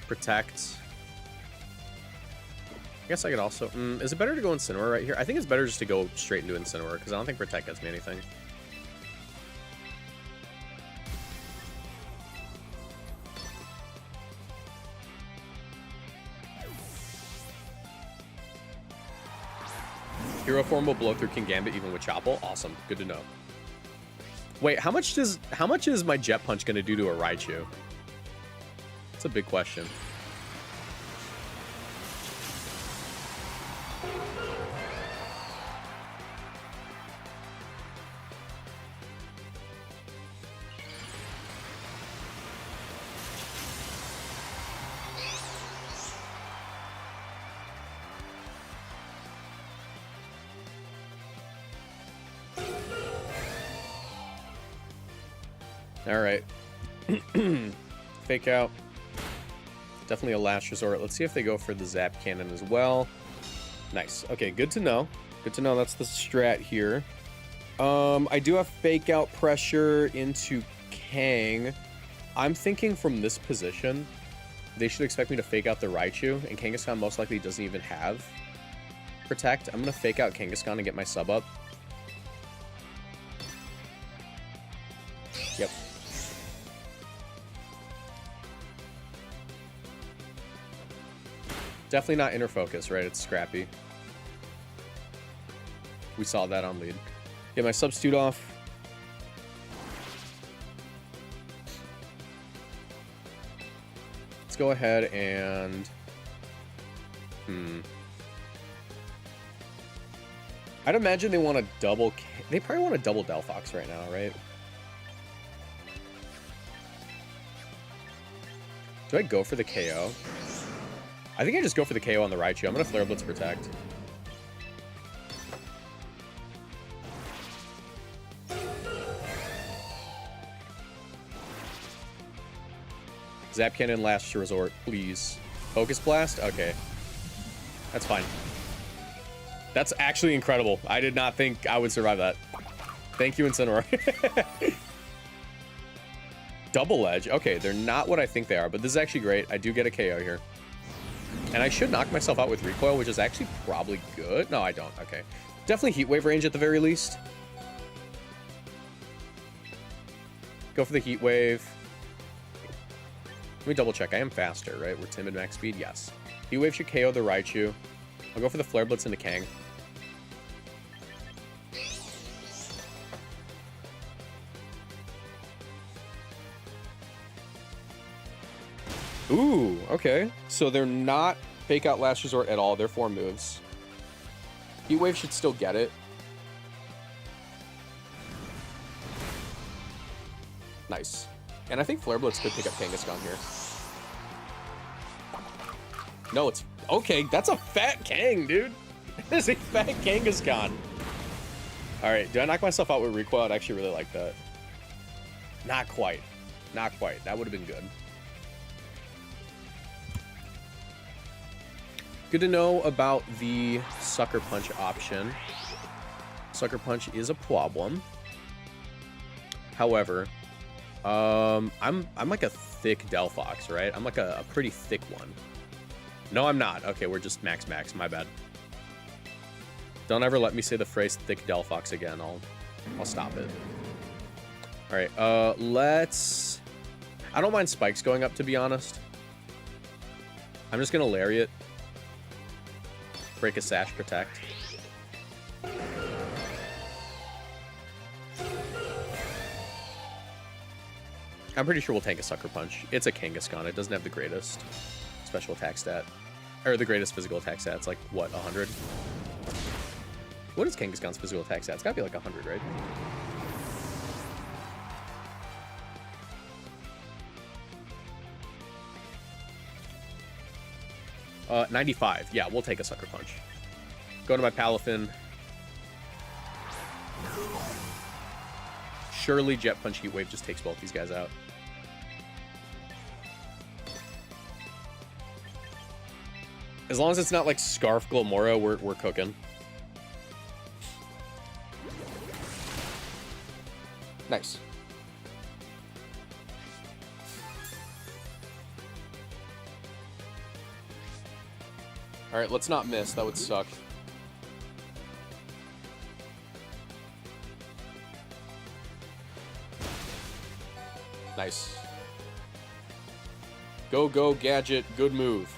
S1: Protect. I guess I could also... is it better to go Incineroar right here? I think it's better just to go straight into Incineroar, because I don't think Protect gets me anything. Hero form will blow through King Gambit even with Chople. Awesome. Good to know. Wait, how much is my Jet Punch going to do to a Raichu? That's a big question. All right. Fake Out. Definitely a Last Resort. Let's see if they go for the Zap Cannon as well. Nice. Okay, good to know. Good to know that's the strat here. I do have Fake Out pressure into Kang. I'm thinking from this position, they should expect me to Fake Out the Raichu, and Kangaskhan most likely doesn't even have Protect. I'm going to Fake Out Kangaskhan and get my sub up. Yep. Definitely not Inner Focus, right? It's Scrappy. We saw that on lead. Get my Substitute off. Let's go ahead and... I'd imagine they want to double... They probably want to double Delphox right now, right? Do I go for the KO? I think I just go for the KO on the Raichu. I'm going to Flare Blitz Protect. Zap Cannon, Last Resort, please. Focus Blast? Okay. That's fine. That's actually incredible. I did not think I would survive that. Thank you, Incineroar. Double Edge. Okay, they're not what I think they are, but this is actually great. I do get a KO here. And I should knock myself out with Recoil, which is actually probably good. No, I don't. Okay. Definitely Heat Wave range at the very least. Go for the Heat Wave. Let me double check. I am faster, right? We're timid max speed. Yes. Heat Wave should KO the Raichu. I'll go for the Flare Blitz into Kang. Ooh, okay. So they're not Fake Out Last Resort at all. They're 4 moves. Heat Wave should still get it. Nice. And I think Flare Blitz could pick up Kangaskhan here. No, it's... Okay, that's a fat Kang, dude. There's a fat Kangaskhan. Alright, do I knock myself out with Recoil? I'd actually really like that. Not quite. Not quite. That would have been good. Good to know about the Sucker Punch option. Sucker Punch is a problem. However, I'm like a thick Delphox, right? I'm like a pretty thick one. No, I'm not. Okay, we're just max. My bad. Don't ever let me say the phrase thick Delphox again. I'll stop it. All right, let's... I don't mind spikes going up, to be honest. I'm just gonna Lariat. Break a Sash, Protect. I'm pretty sure we'll tank a Sucker Punch. It's a Kangaskhan. It doesn't have the greatest special attack stat. Or the greatest physical attack stat. It's like, what, 100? What is Kangaskhan's physical attack stat? It's gotta be like 100, right? 95. Yeah, we'll take a Sucker Punch. Go to my Palafin. Surely Jet Punch Heat Wave just takes both these guys out. As long as it's not like Scarf Glomora, we're cooking. Nice. All right, let's not miss. That would suck. Nice. Go, go, Gadget. Good move.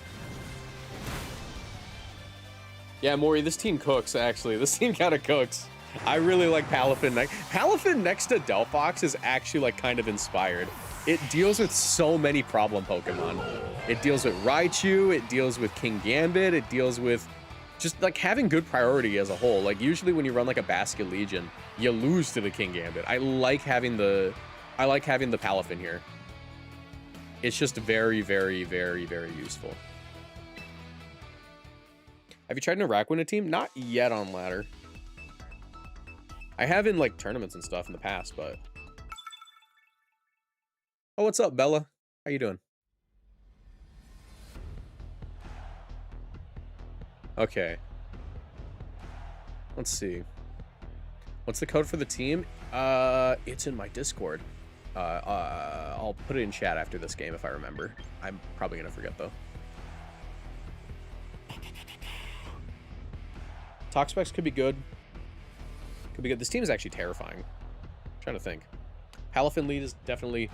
S1: Yeah, Maury, this team cooks, actually. This team kind of cooks. I really like Palafin. Palafin next to Delphox is actually, like, kind of inspired. It deals with so many problem Pokemon. It deals with Raichu, it deals with King Gambit, it deals with just, like, having good priority as a whole. Like, usually when you run, like, a Basket Legion, you lose to the King Gambit. I like having the Palafin here. It's just very, very, very, very useful. Have you tried an Araquanid team? Not yet on ladder. I have in, like, tournaments and stuff in the past, but... Oh, what's up, Bella? How you doing? Okay. Let's see. What's the code for the team? It's in my Discord. I'll put it in chat after this game if I remember. I'm probably gonna forget, though. Toxapex could be good. Could be good. This team is actually terrifying. I'm trying to think. Palafin lead is definitely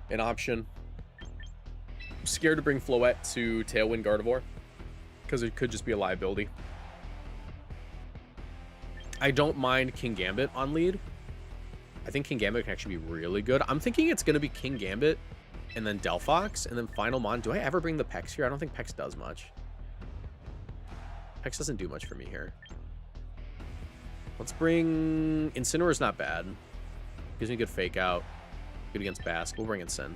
S1: an option. I'm scared to bring Floette to Tailwind Gardevoir because it could just be a liability. I don't mind King Gambit on lead. I think King Gambit can actually be really good. I'm thinking it's going to be King Gambit and then Delphox and then Final Mon. Do I ever bring the Pex here? I don't think Pex does much. Pex doesn't do much for me here. Let's bring... Incineroar's not bad. Gives me a good fake out. Good against Basque. We'll bring Incin.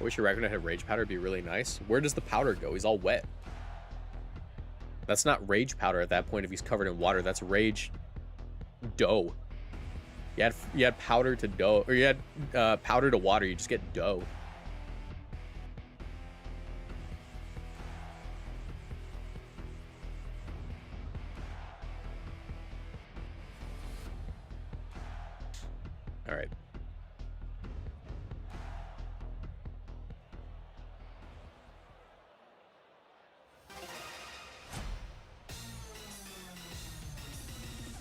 S1: I wish your Ragnarok had Rage Powder. It'd be really nice. Where does the powder go? He's all wet. That's not Rage Powder at that point if he's covered in water. That's Rage Dough. You had powder to dough. Or you had powder to water. You just get dough. All right.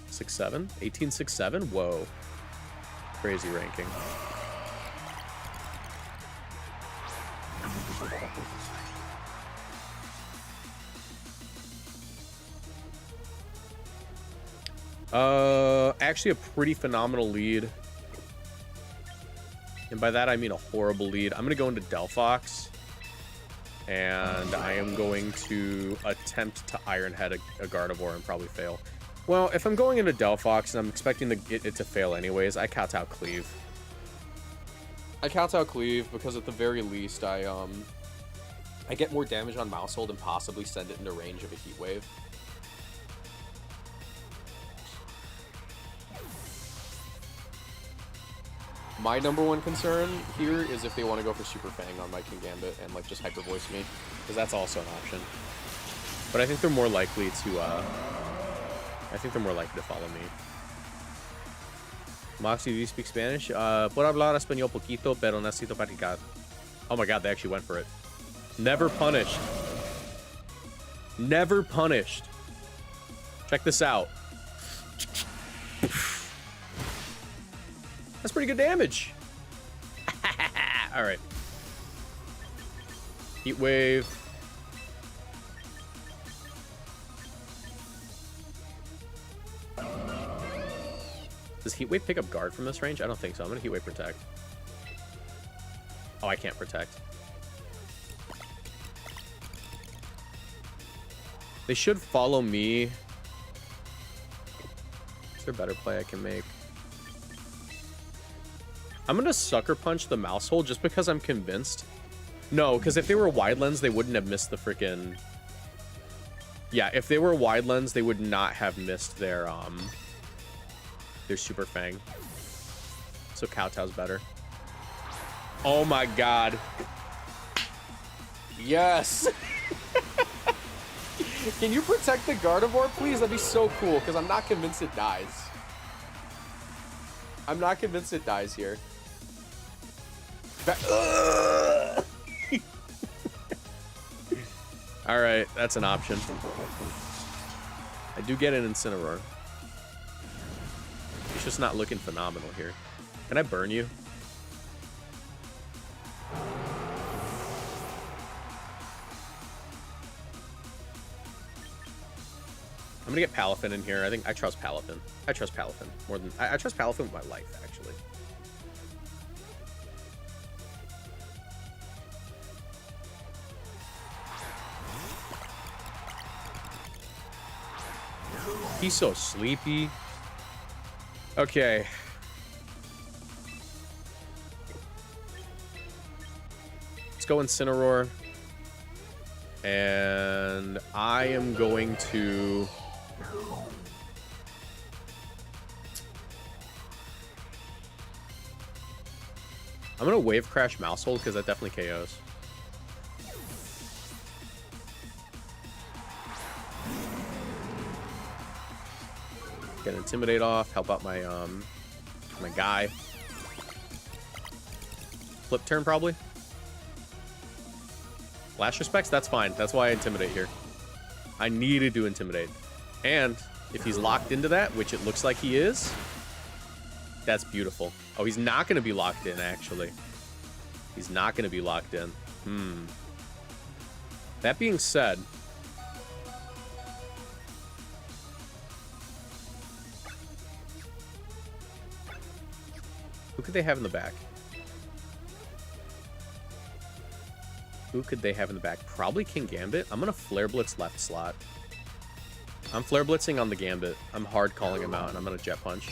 S1: Six, 7? 18, 6, 7? Whoa. Crazy ranking. Actually a pretty phenomenal lead. And by that, I mean a horrible lead. I'm going to go into Delphox. And I am going to attempt to Iron Head a Gardevoir and probably fail. Well, if I'm going into Delphox and I'm expecting it to fail anyways, I kowtow Cleave. I kowtow Cleave because at the very least, I get more damage on Mousehold and possibly send it into range of a Heat Wave. My number one concern here is if they want to go for Super Fang on my King Gambit and like just Hyper Voice me, because that's also an option. But I think they're more likely to follow me. Moxie, do you speak Spanish? Por hablar español poquito, pero necesito practicar. Oh my god, they actually went for it. Never punished. Never punished. Check this out. That's pretty good damage. All right. Heat Wave. Does Heat Wave pick up guard from this range? I don't think so. I'm gonna Heat Wave Protect. Oh, I can't Protect. They should follow me. Is there a better play I can make? I'm gonna Sucker Punch the Mousehold just because I'm convinced. No, because if they were Wide Lens, they wouldn't have missed the freaking... Yeah, if they were Wide Lens, they would not have missed their Super Fang. So Kowtow's better. Oh my god. Yes! Can you protect the Gardevoir, please? That'd be so cool, because I'm not convinced it dies. I'm not convinced it dies here. All right, that's an option. I do get an Incineroar. It's just not looking phenomenal here. Can I burn you? I'm gonna get Palafin in here. I think I trust Palafin. I trust Palafin more than I trust Palafin with my life, actually. He's so sleepy. Okay. Let's go Incineroar. And I am going to... I'm going to Wave Crash Mousehold because that definitely KOs. Get Intimidate off, help out my my guy. Flip turn probably. Last respects, that's fine. That's why I Intimidate here. I needed to Intimidate. And if he's locked into that, which it looks like he is, that's beautiful. Oh, he's not going to be locked in, actually. He's not going to be locked in. That being said, who could they have in the back? Who could they have in the back? Probably King Gambit. I'm going to Flare Blitz left slot. I'm Flare Blitzing on the Gambit. I'm hard calling him out, and I'm going to Jet Punch.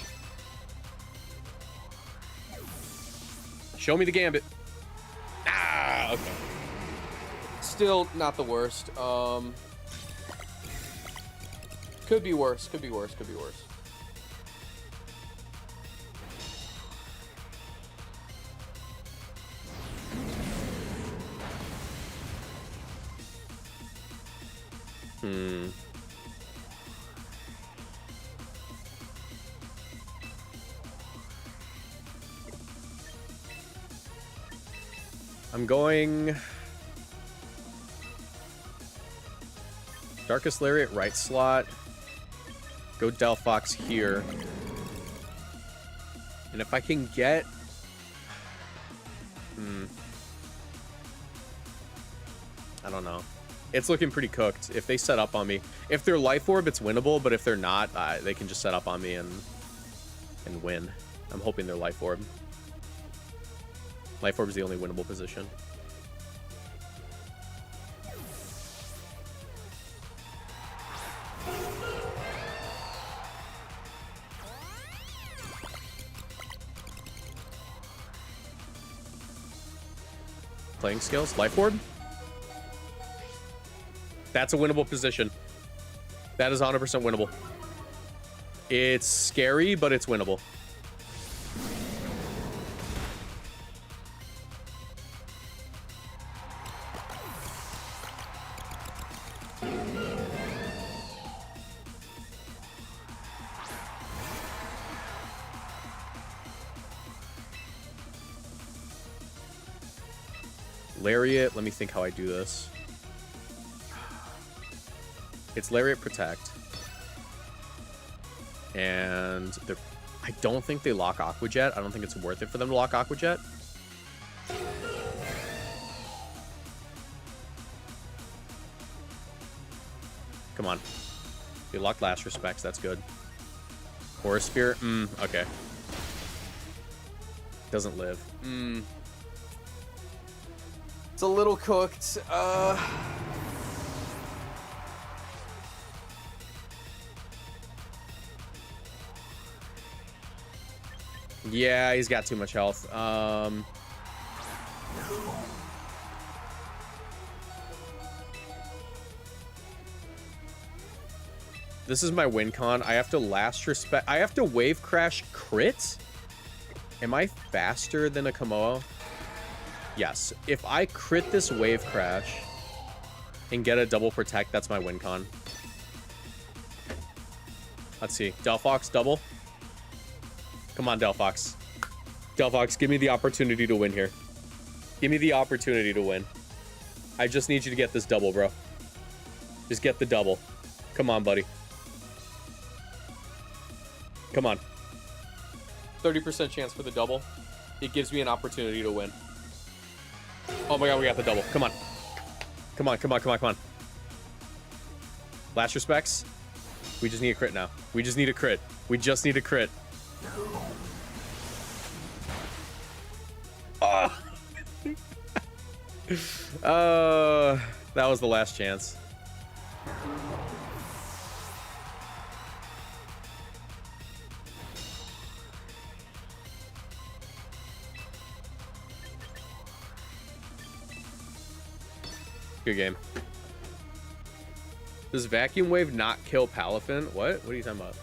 S1: Show me the Gambit. Ah, okay. Still not the worst. Could be worse. Could be worse. Could be worse. I'm going Darkest Lariat right slot. Go Delphox here. And if I can get I don't know. It's looking pretty cooked. If they set up on me, if they're Life Orb, it's winnable. But if they're not, they can just set up on me and win. I'm hoping they're Life Orb. Life Orb is the only winnable position. Playing skills, Life Orb. That's a winnable position. That is 100% winnable. It's scary, but it's winnable. Lariat, let me think how I do this. It's Lariat Protect. And I don't think they lock Aqua Jet. I don't think it's worth it for them to lock Aqua Jet. Come on. They locked Last Respects. That's good. Aura Sphere. Okay. Doesn't live. It's a little cooked. Yeah, he's got too much health. This is my win con. I have to Last Respect. I have to Wave Crash crit. Am I faster than a Kamoa? Yes. If I crit this Wave Crash and get a double protect, that's my win con. Let's see. Delphox, double. Come on, Delphox. Delphox, give me the opportunity to win here. Give me the opportunity to win. I just need you to get this double, bro. Just get the double. Come on, buddy. Come on. 30% chance for the double. It gives me an opportunity to win. Oh my god, we got the double. Come on. Come on, come on, come on, come on. Last respects. We just need a crit now. We just need a crit. We just need a crit. Oh. That was the last chance. Good game. Does Vacuum Wave not kill Palafin? What? What are you talking about?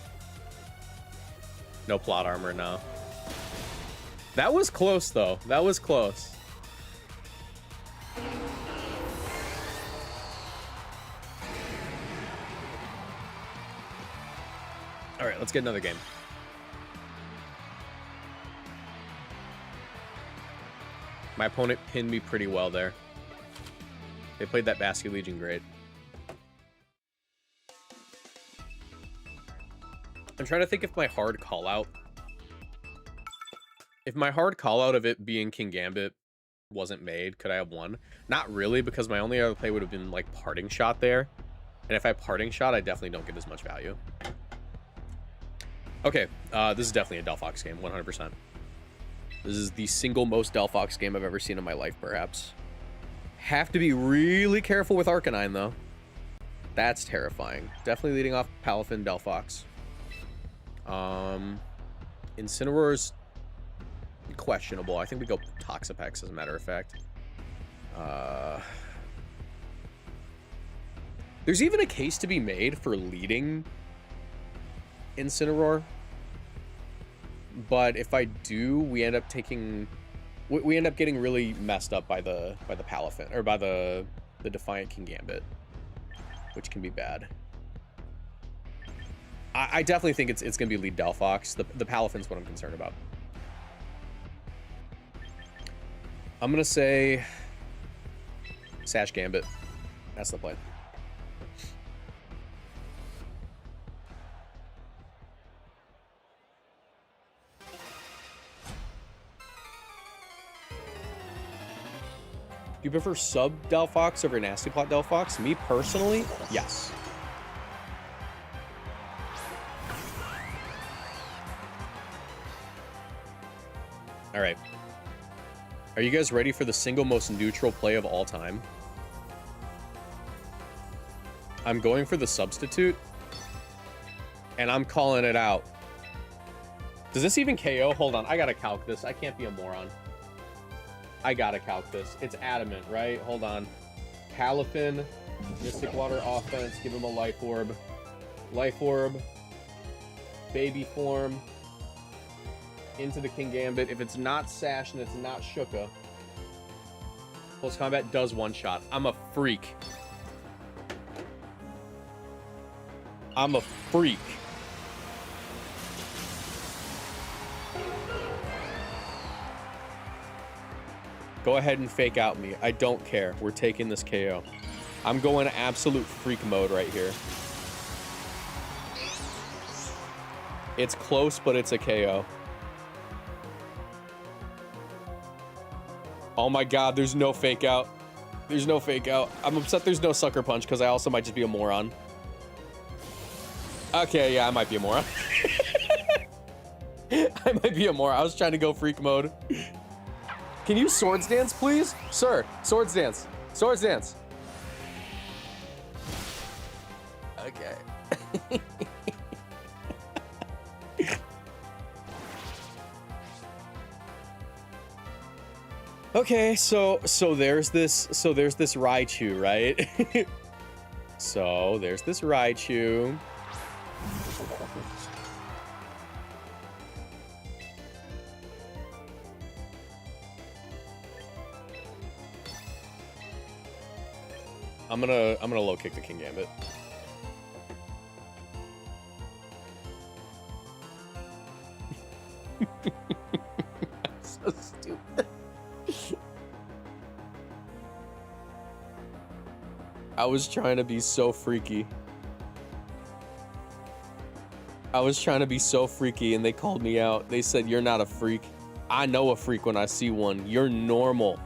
S1: No plot armor, no. That was close, though. That was close. All right, let's get another game. My opponent pinned me pretty well there. They played that Basket Legion great. I'm trying to think if my hard call out. If my hard call out of it being King Gambit wasn't made, could I have won? Not really, because my only other play would have been like Parting Shot there. And if I Parting Shot, I definitely don't get as much value. Okay, this is definitely a Delphox game, 100%. This is the single most Delphox game I've ever seen in my life, perhaps. Have to be really careful with Arcanine, though. That's terrifying. Definitely leading off Palafin, Delphox. Incineroar's questionable. I think we go Toxapex, as a matter of fact. There's even a case to be made for leading Incineroar. But if I do, we end up taking... We end up getting really messed up by the Palafin, or by the Defiant King Gambit, which can be bad. I definitely think it's gonna be lead Delphox. The Palafin's what I'm concerned about. I'm gonna say Sash Gambit. That's the play. Do you prefer sub Delphox over Nasty Plot Delphox? Me personally, yes. All right. Are you guys ready for the single most neutral play of all time? I'm going for the substitute, and I'm calling it out. Does this even KO? Hold on, I gotta calc this. I can't be a moron. I gotta calc this. It's adamant, right? Hold on. Palafin, Mystic Water offense, give him a Life Orb. Life Orb, Baby Form, into the King Gambit. If it's not Sash and it's not Shuka, Close Combat does one shot. I'm a freak. I'm a freak. Go ahead and fake out me. I don't care. We're taking this KO. I'm going absolute freak mode right here. It's close, but it's a KO. Oh my god, there's no fake out. There's no fake out. I'm upset there's no Sucker Punch because I also might just be a moron. Okay, yeah, I might be a moron. I might be a moron. I was trying to go freak mode. Can you Swords Dance, please? Sir, Swords Dance. Swords Dance. Okay. Okay, so there's this Raichu, right? So there's this Raichu. I'm gonna low kick the King Gambit. I was trying to be so freaky. I was trying to be so freaky and they called me out. They said, you're not a freak. I know a freak when I see one. You're normal.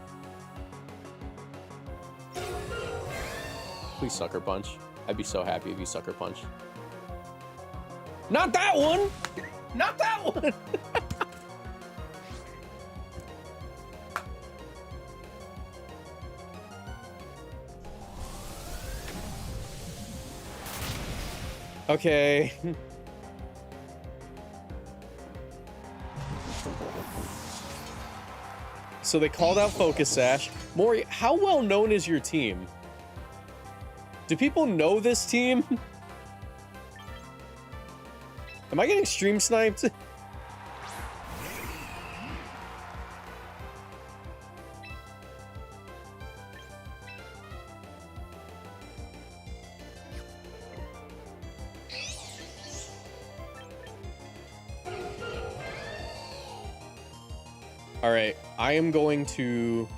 S1: Please sucker punch. I'd be so happy if you sucker punch. Not that one! Not that one! Okay. So they called out Focus Sash. Maury, how well known is your team? Do people know this team? Am I getting stream sniped? All right, I am going to...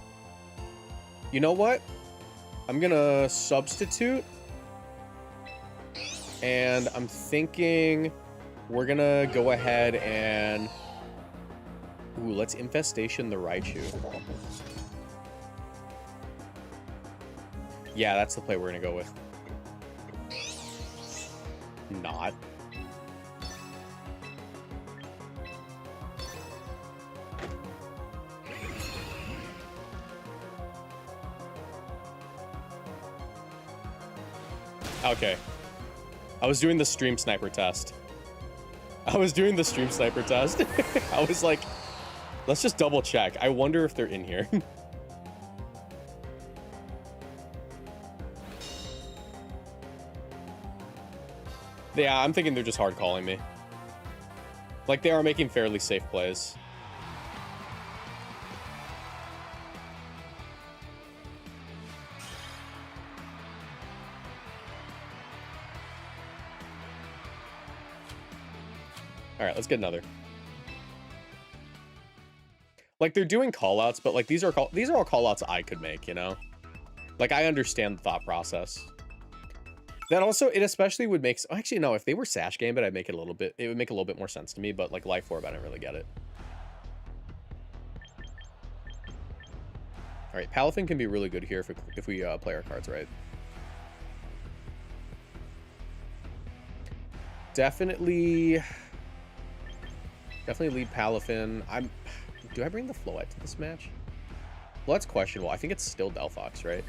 S1: You know what? I'm gonna substitute. And I'm thinking we're gonna go ahead and... Ooh, let's Infestation the Raichu. Yeah, that's the play we're gonna go with. Not. Okay. I was doing the stream sniper test. I was like, let's just double check. I wonder if they're in here. Yeah, I'm thinking they're just hard calling me. Like, they are making fairly safe plays. All right, let's get another. Like, they're doing callouts, but like these are all callouts I could make, you know? Like, I understand the thought process. Then also, it especially would make... Actually, no, if they were Sash Gambit, I'd make it a little bit... It would make a little bit more sense to me, but like Life Orb, I don't really get it. All right, Palafin can be really good here if we play our cards right. Definitely lead Palafin. Do I bring the Floette to this match? Well, that's questionable. I think it's still Delphox, right?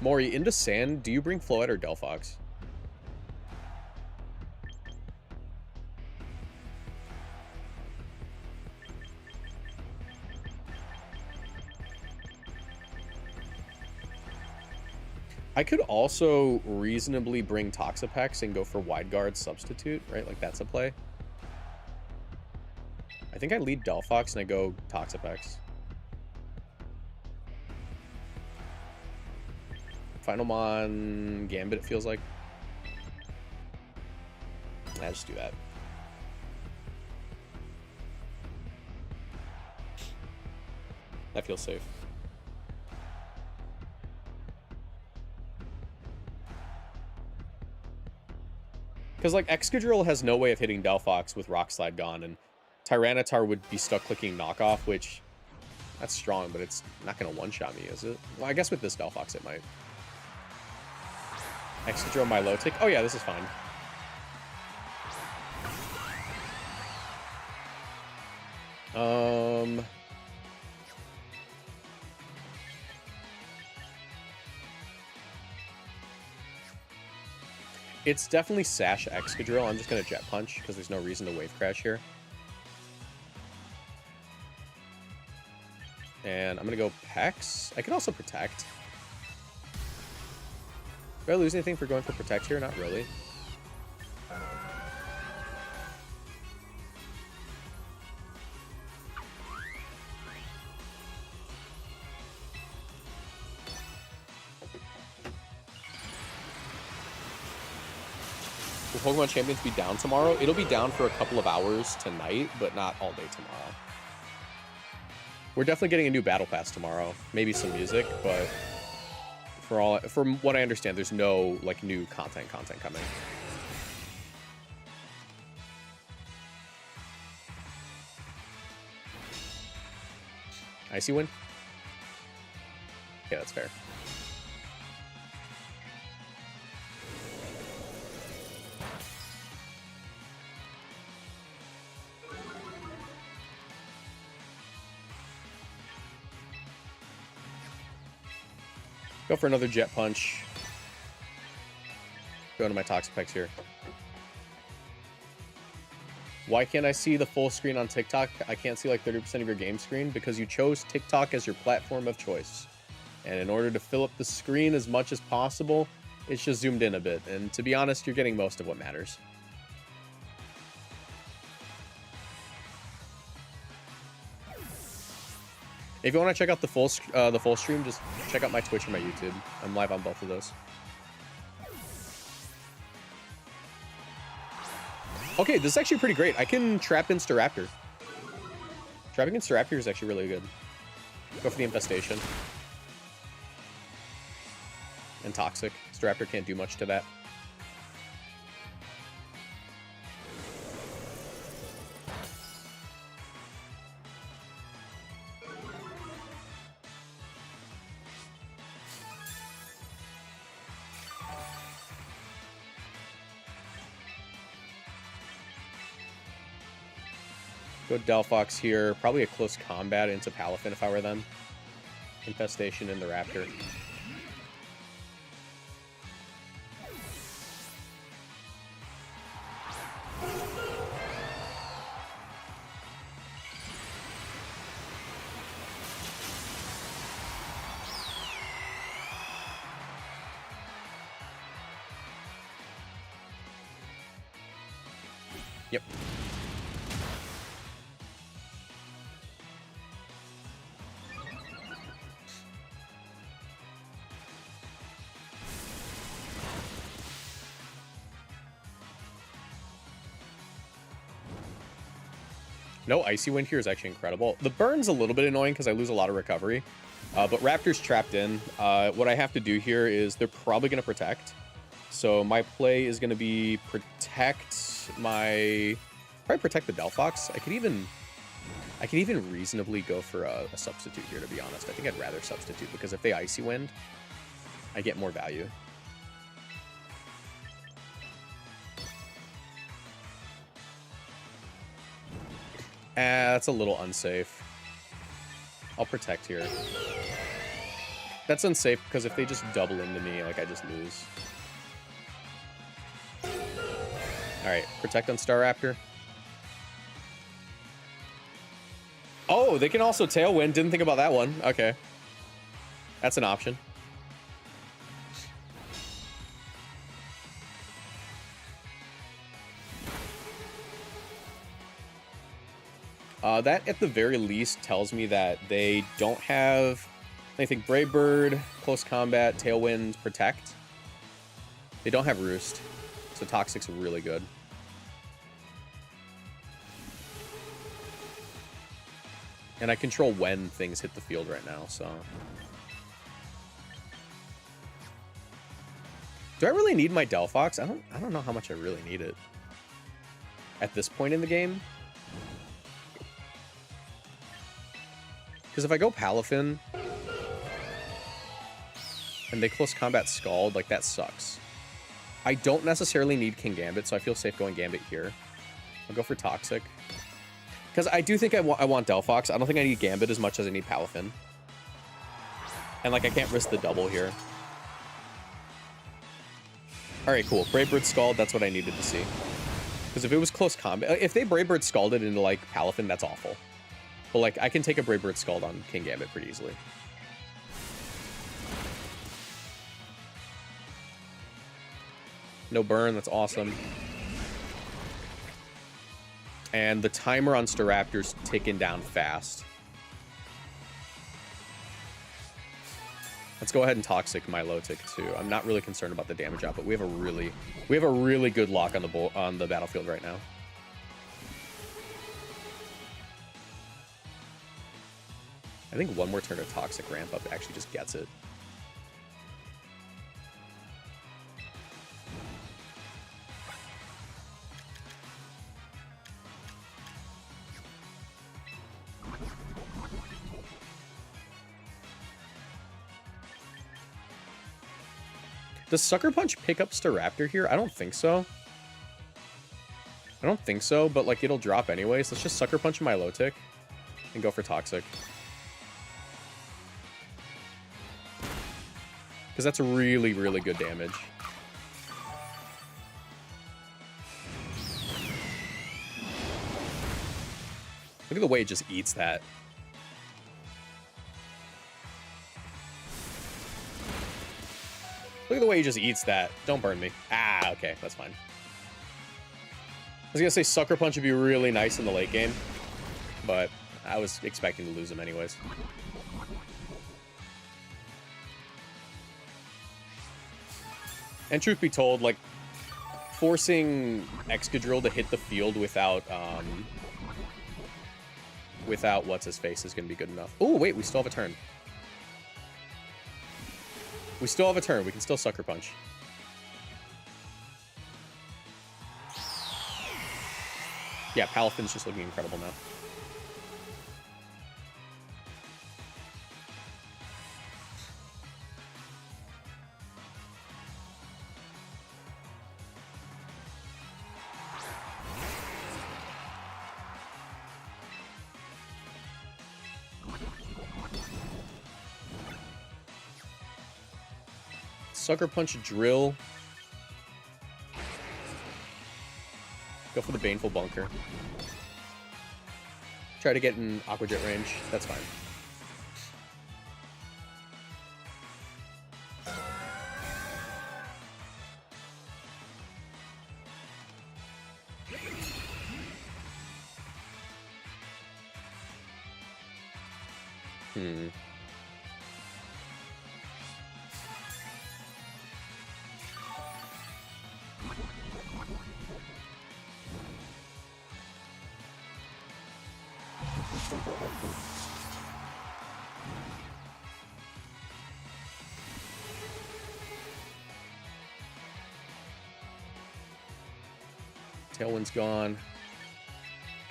S1: Maury, into Sand, do you bring Floette or Delphox? I could also reasonably bring Toxapex and go for Wide Guard substitute, right? Like, that's a play. I think I lead Delphox and I go Toxapex. Final Mon Gambit, it feels like. I just do that. That feels safe. Because, like, Excadrill has no way of hitting Delphox with Rock Slide gone, and Tyranitar would be stuck clicking Knockoff, which... That's strong, but it's not going to one-shot me, is it? Well, I guess with this Delphox it might. Excadrill Milotic. Oh, yeah, this is fine. It's definitely Sash Excadrill. I'm just going to Jet Punch because there's no reason to Wave Crash here. And I'm going to go Pex. I can also Protect. Do I lose anything for going for Protect here? Not really. Will Pokemon Champions be down tomorrow? It'll be down for a couple of hours tonight, but not all day tomorrow. We're definitely getting a new Battle Pass tomorrow. Maybe some music, but From what I understand, there's no like new content coming. Icy Wind? Yeah, that's fair. Go for another Jet Punch. Go to my Toxapex here. Why can't I see the full screen on TikTok? I can't see like 30% of your game screen because you chose TikTok as your platform of choice. And in order to fill up the screen as much as possible, it's just zoomed in a bit. And to be honest, you're getting most of what matters. If you want to check out the full stream, just check out my Twitch or my YouTube. I'm live on both of those. Okay, this is actually pretty great. I can trap in Staraptor. Trapping in Staraptor is actually really good. Go for the Infestation. And Toxic. Staraptor can't do much to that. Go Delphox here. Probably a close combat into Palafin if I were them. Infestation in the Raptor. Yep. No Icy Wind here is actually incredible. The burn's a little bit annoying because I lose a lot of recovery. But Raptor's trapped in. What I have to do here is they're probably going to protect. So my play is going to be probably protect the Delphox. I could even reasonably go for a substitute here, to be honest. I think I'd rather substitute because if they Icy Wind, I get more value. That's a little unsafe. I'll protect here. That's unsafe because if they just double into me, like I just lose. Alright, protect on Staraptor. Oh, they can also Tailwind. Didn't think about that one. Okay. That's an option. That, at the very least, tells me that they don't have anything. Brave Bird, Close Combat, Tailwind, Protect. They don't have Roost, so Toxic's really good. And I control when things hit the field right now, so... Do I really need my Delphox? I don't know how much I really need it. At this point in the game... Because if I go Palafin and they close combat Scald, like that sucks. I don't necessarily need King Gambit, so I feel safe going Gambit here. I'll go for Toxic. Because I do think I want Delphox. I don't think I need Gambit as much as I need Palafin. And like I can't risk the double here. Alright, cool. Brave Bird Scald, that's what I needed to see. Because if it was close combat, if they Brave Bird Scalded into like Palafin, that's awful. But, like, I can take a Brave Bird Scald on King Gambit pretty easily. No burn, that's awesome. And the timer on Staraptor's ticking down fast. Let's go ahead and Toxic my low tick too. I'm not really concerned about the damage out, but we have a really good lock on the battlefield right now. I think one more turn of Toxic ramp up actually just gets it. Does Sucker Punch pick up Staraptor here? I don't think so. I don't think so, but like it'll drop anyways. Let's just Sucker Punch Milotic and go for Toxic. Because that's really, really good damage. Look at the way it just eats that. Look at the way he just eats that. Don't burn me. Ah, okay, that's fine. I was gonna say Sucker Punch would be really nice in the late game, but I was expecting to lose him anyways. And truth be told, like, forcing Excadrill to hit the field without what's-his-face is gonna be good enough. Oh, wait, we still have a turn. We still have a turn. We can still Sucker Punch. Yeah, Palafin's just looking incredible now. Sucker Punch Drill. Go for the Baneful Bunker. Try to get in Aqua Jet range. That's fine. Tailwind's gone.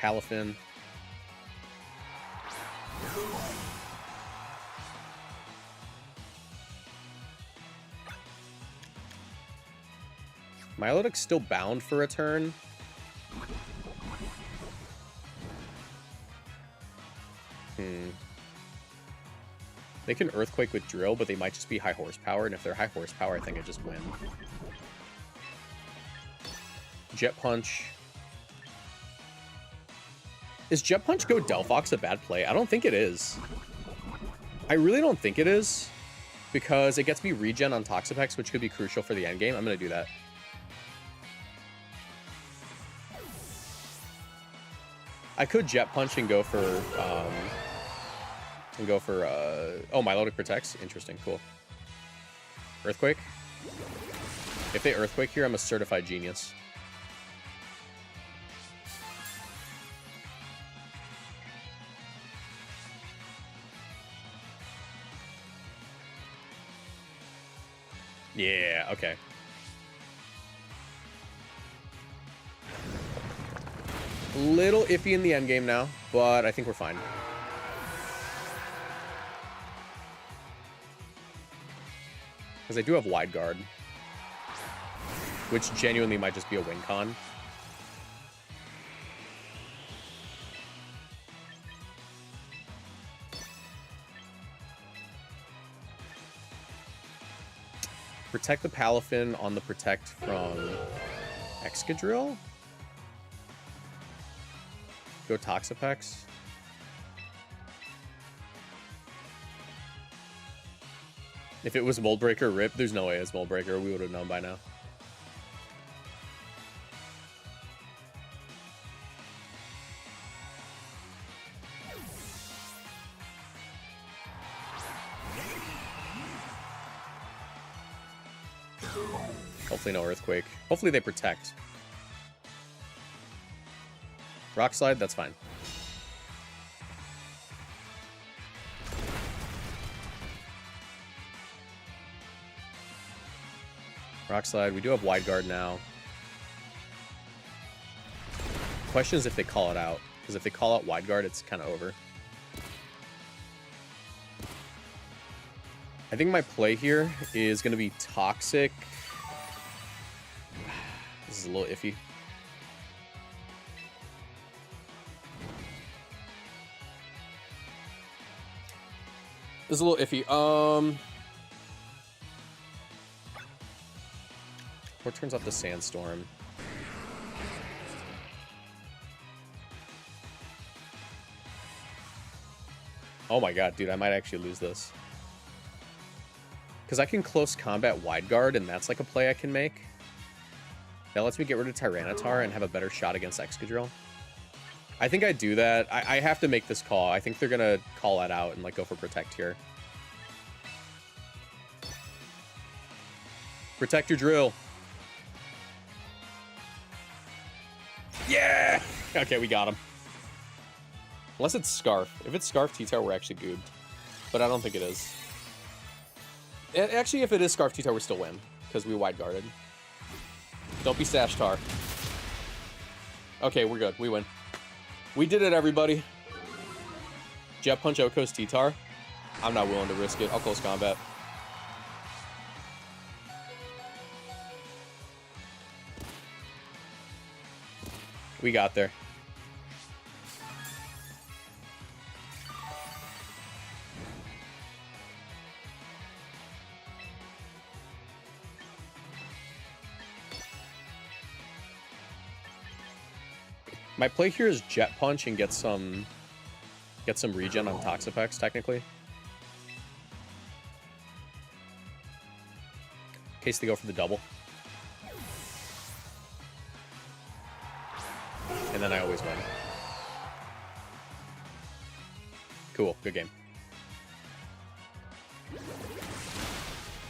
S1: Palafin. Milotic's still bound for a turn. They can Earthquake with Drill, but they might just be high horsepower, and if they're high horsepower, I think I just win. Jet Punch. Is Jet Punch Go Delphox a bad play? I don't think it is. I really don't think it is, because it gets me regen on Toxapex, which could be crucial for the endgame. I'm going to do that. I could Jet Punch and go for... oh, Milotic protects. Interesting. Cool. Earthquake. If they Earthquake here, I'm a certified genius. Yeah, okay. Little iffy in the endgame now, but I think we're fine. Because I do have Wide Guard, which genuinely might just be a win con. Protect the Palafin on the Protect from Excadrill. Go Toxapex. If it was Moldbreaker Rip, there's no way it's Moldbreaker. We would have known by now. Hopefully no Earthquake. Hopefully they protect. Rock Slide, that's fine. Rock Slide, we do have Wide Guard now. Question is if they call it out, because if they call out Wide Guard, it's kind of over. I think my play here is going to be Toxic. This is a little iffy. This is a little iffy. What turns off the Sandstorm? Oh my god, dude, I might actually lose this. Because I can close combat wide guard, and that's like a play I can make. That lets me get rid of Tyranitar and have a better shot against Excadrill. I think I do that. I have to make this call. I think they're going to call that out and like go for Protect here. Protect your drill. Yeah! Okay, we got him. Unless it's Scarf. If it's Scarf T-Tower, we're actually goobed. But I don't think it is. Actually, if it is Scarf T-Tower, we still win. Because we wide guarded. Don't be Sash Tar. Okay, we're good. We win. We did it, everybody. Jet Punch Oko's T-Tar. I'm not willing to risk it. I'll close combat. We got there. My play here is Jet Punch and get some regen on Toxapex, technically. In case they go for the double. And then I always win. Cool, good game.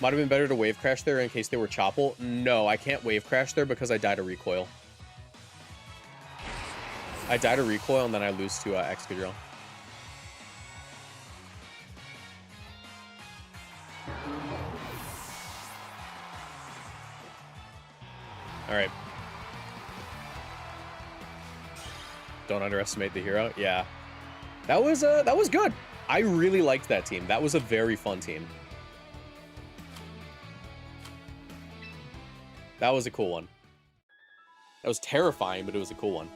S1: Might have been better to wave crash there in case they were Chople. No, I can't wave crash there because I died to recoil. I die to recoil and then I lose to Excadrill. All right. Don't underestimate the hero. Yeah, that was good. I really liked that team. That was a very fun team. That was a cool one. That was terrifying, but it was a cool one.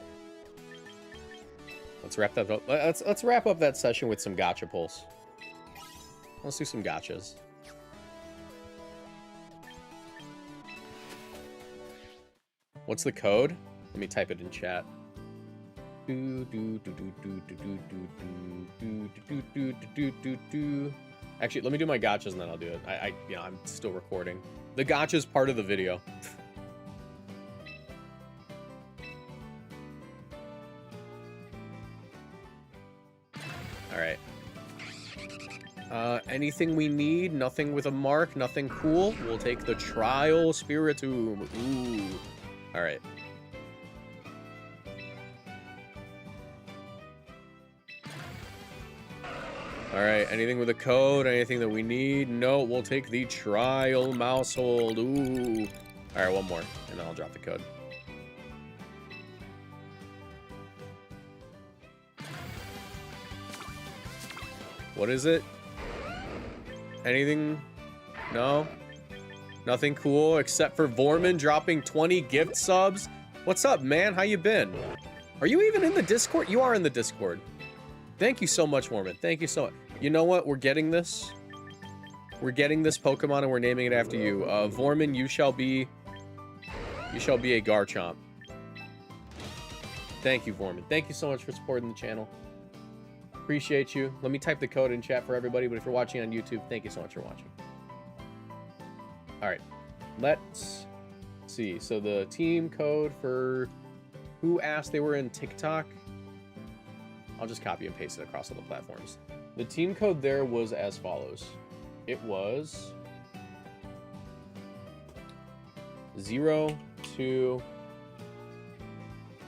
S1: Let's wrap that up. Let's wrap up that session with some gacha pulls. Let's do some gachas. What's the code? Let me type it in chat. Actually, let me do my gachas and then I'll do it. I'm still recording. The gacha's part of the video. All right. Anything we need? Nothing with a mark? Nothing cool? We'll take the Trial Spiritomb. Ooh. All right. All right. Anything with a code? Anything that we need? No. We'll take the Trial Mousehold. Ooh. All right. One more, and then I'll drop the code. What is it? Anything? No? Nothing cool except for Vorman dropping 20 gift subs? What's up, man? How you been? Are you even in the Discord? You are in the Discord. Thank you so much, Vorman. Thank you so much. You know what? We're getting this. We're getting this Pokemon and we're naming it after you. Vorman, you shall be a Garchomp. Thank you, Vorman. Thank you so much for supporting the channel. Appreciate you. Let me type the code in chat for everybody, but if you're watching on YouTube, thank you so much for watching. All right, let's see. So the team code for who asked they were in TikTok, I'll just copy and paste it across all the platforms. The team code there was as follows. It was 02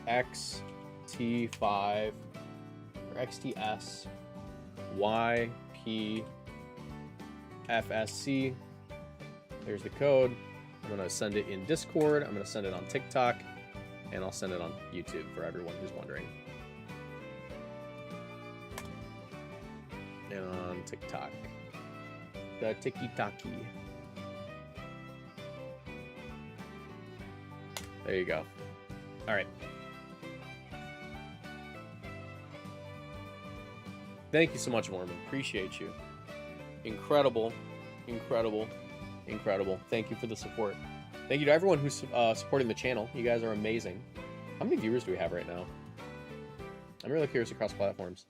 S1: XT5 or XTS YPFSC. There's the code. I'm gonna send it in Discord. I'm gonna send it on TikTok, and I'll send it on YouTube for everyone who's wondering. And on TikTok. The tiki-taki. There you go. All right. Thank you so much, Mormon. Appreciate you. Incredible. Incredible. Incredible. Thank you for the support. Thank you to everyone who's supporting the channel. You guys are amazing. How many viewers do we have right now? I'm really curious across platforms.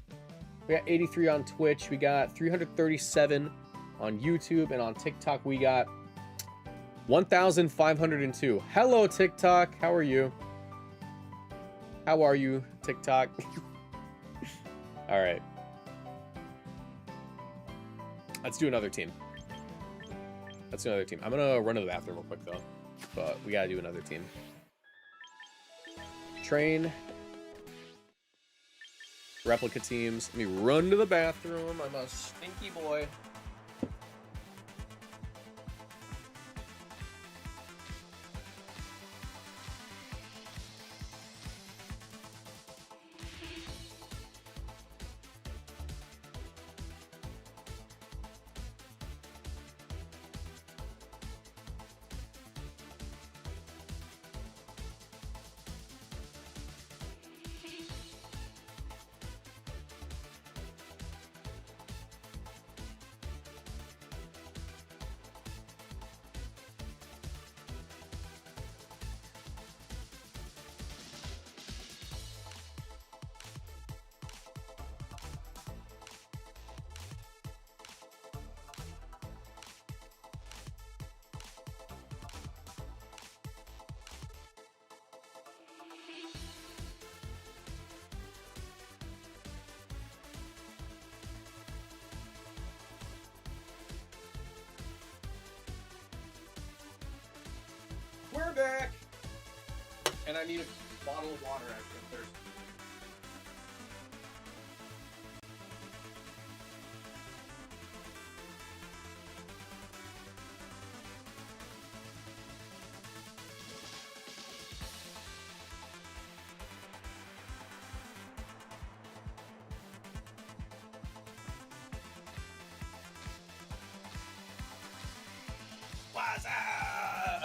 S1: We got 83 on Twitch. We got 337 on YouTube. And on TikTok, we got 1,502. Hello, TikTok. How are you? How are you, TikTok? All right. Let's do another team. Let's do another team. I'm going to run to the bathroom real quick, though. But we got to do another team. Train. Replica teams. Let me run to the bathroom. I'm a stinky boy. We're back! And I need a bottle of water after I'm thirsty.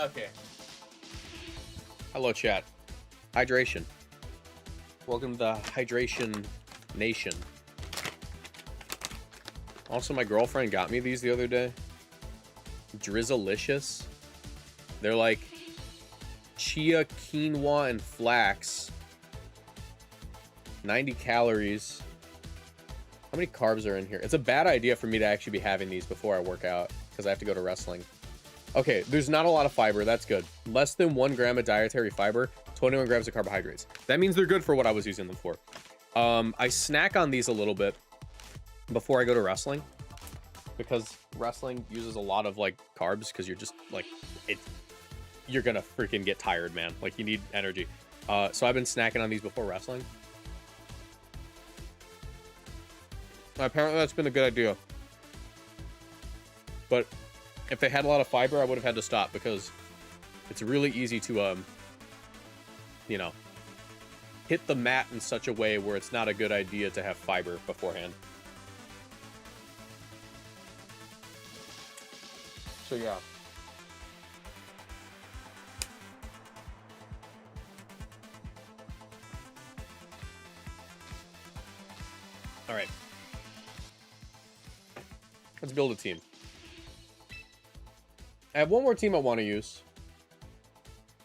S1: Okay. Hello, chat. Hydration. Welcome to the Hydration Nation. Also, my girlfriend got me these the other day. Drizzlicious. They're like chia, quinoa, and flax. 90 calories. How many carbs are in here? It's a bad idea for me to actually be having these before I work out because I have to go to wrestling. Okay, there's not a lot of fiber. That's good. Less than 1 gram of dietary fiber, 21 grams of carbohydrates. That means they're good for what I was using them for. I snack on these a little bit before I go to wrestling because wrestling uses a lot of like carbs because you're just like you're gonna freaking get tired, man. Like you need energy. So I've been snacking on these before wrestling. Apparently that's been a good idea. But if they had a lot of fiber, I would have had to stop because it's really easy to, you know, hit the mat in such a way where it's not a good idea to have fiber beforehand. So, yeah. All right. Let's build a team. I have one more team I want to use.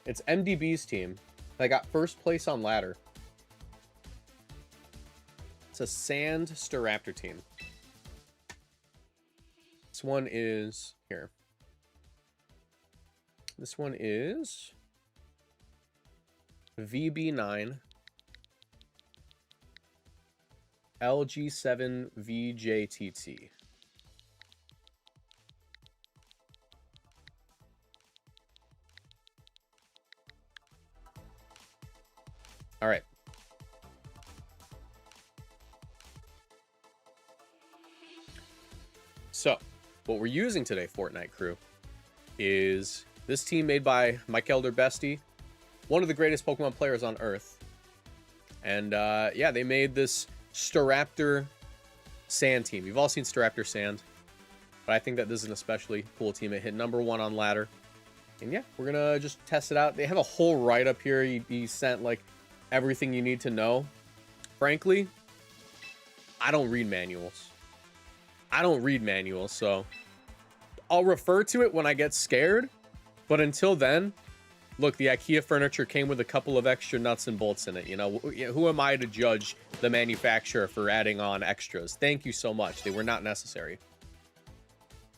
S1: It's MDB's team. I got first place on ladder. It's a Sand Staraptor team. This one is here. This one is VB9 LG7 VJTT. All right. So, what we're using today, Fortnite crew, is this team made by Mike Elder Bestie, one of the greatest Pokemon players on Earth. And yeah, they made this Staraptor Sand team. You've all seen Staraptor Sand. But I think that this is an especially cool team. It hit #1 on ladder. And yeah, we're going to just test it out. They have a whole write-up here. He sent, like, everything you need to know. Frankly, I don't read manuals. So I'll refer to it when I get scared. But until then, look, the IKEA furniture came with a couple of extra nuts and bolts in it. You know, who am I to judge the manufacturer for adding on extras? Thank you so much. They were not necessary.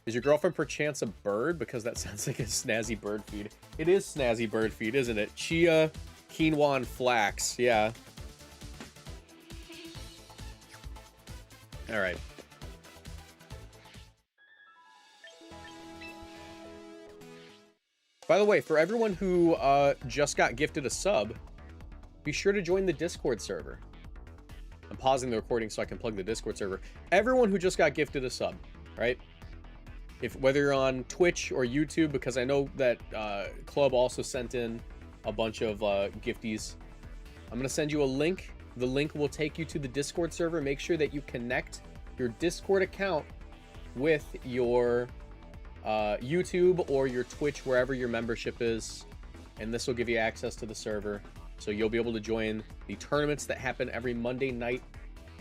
S1: Is your girlfriend perchance a bird? Because that sounds like a snazzy bird feed. It is snazzy bird feed, isn't it? Chia, quinoa, and flax. Yeah. All right. By the way, for everyone who just got gifted a sub, be sure to join the Discord server. I'm pausing the recording so I can plug the Discord server. Everyone who just got gifted a sub, right? Whether you're on Twitch or YouTube, because I know that Club also sent in a bunch of gifties. I'm going to send you a link. The link will take you to the Discord server. Make sure that you connect your Discord account with your YouTube or your Twitch, wherever your membership is. And this will give you access to the server. So you'll be able to join the tournaments that happen every Monday night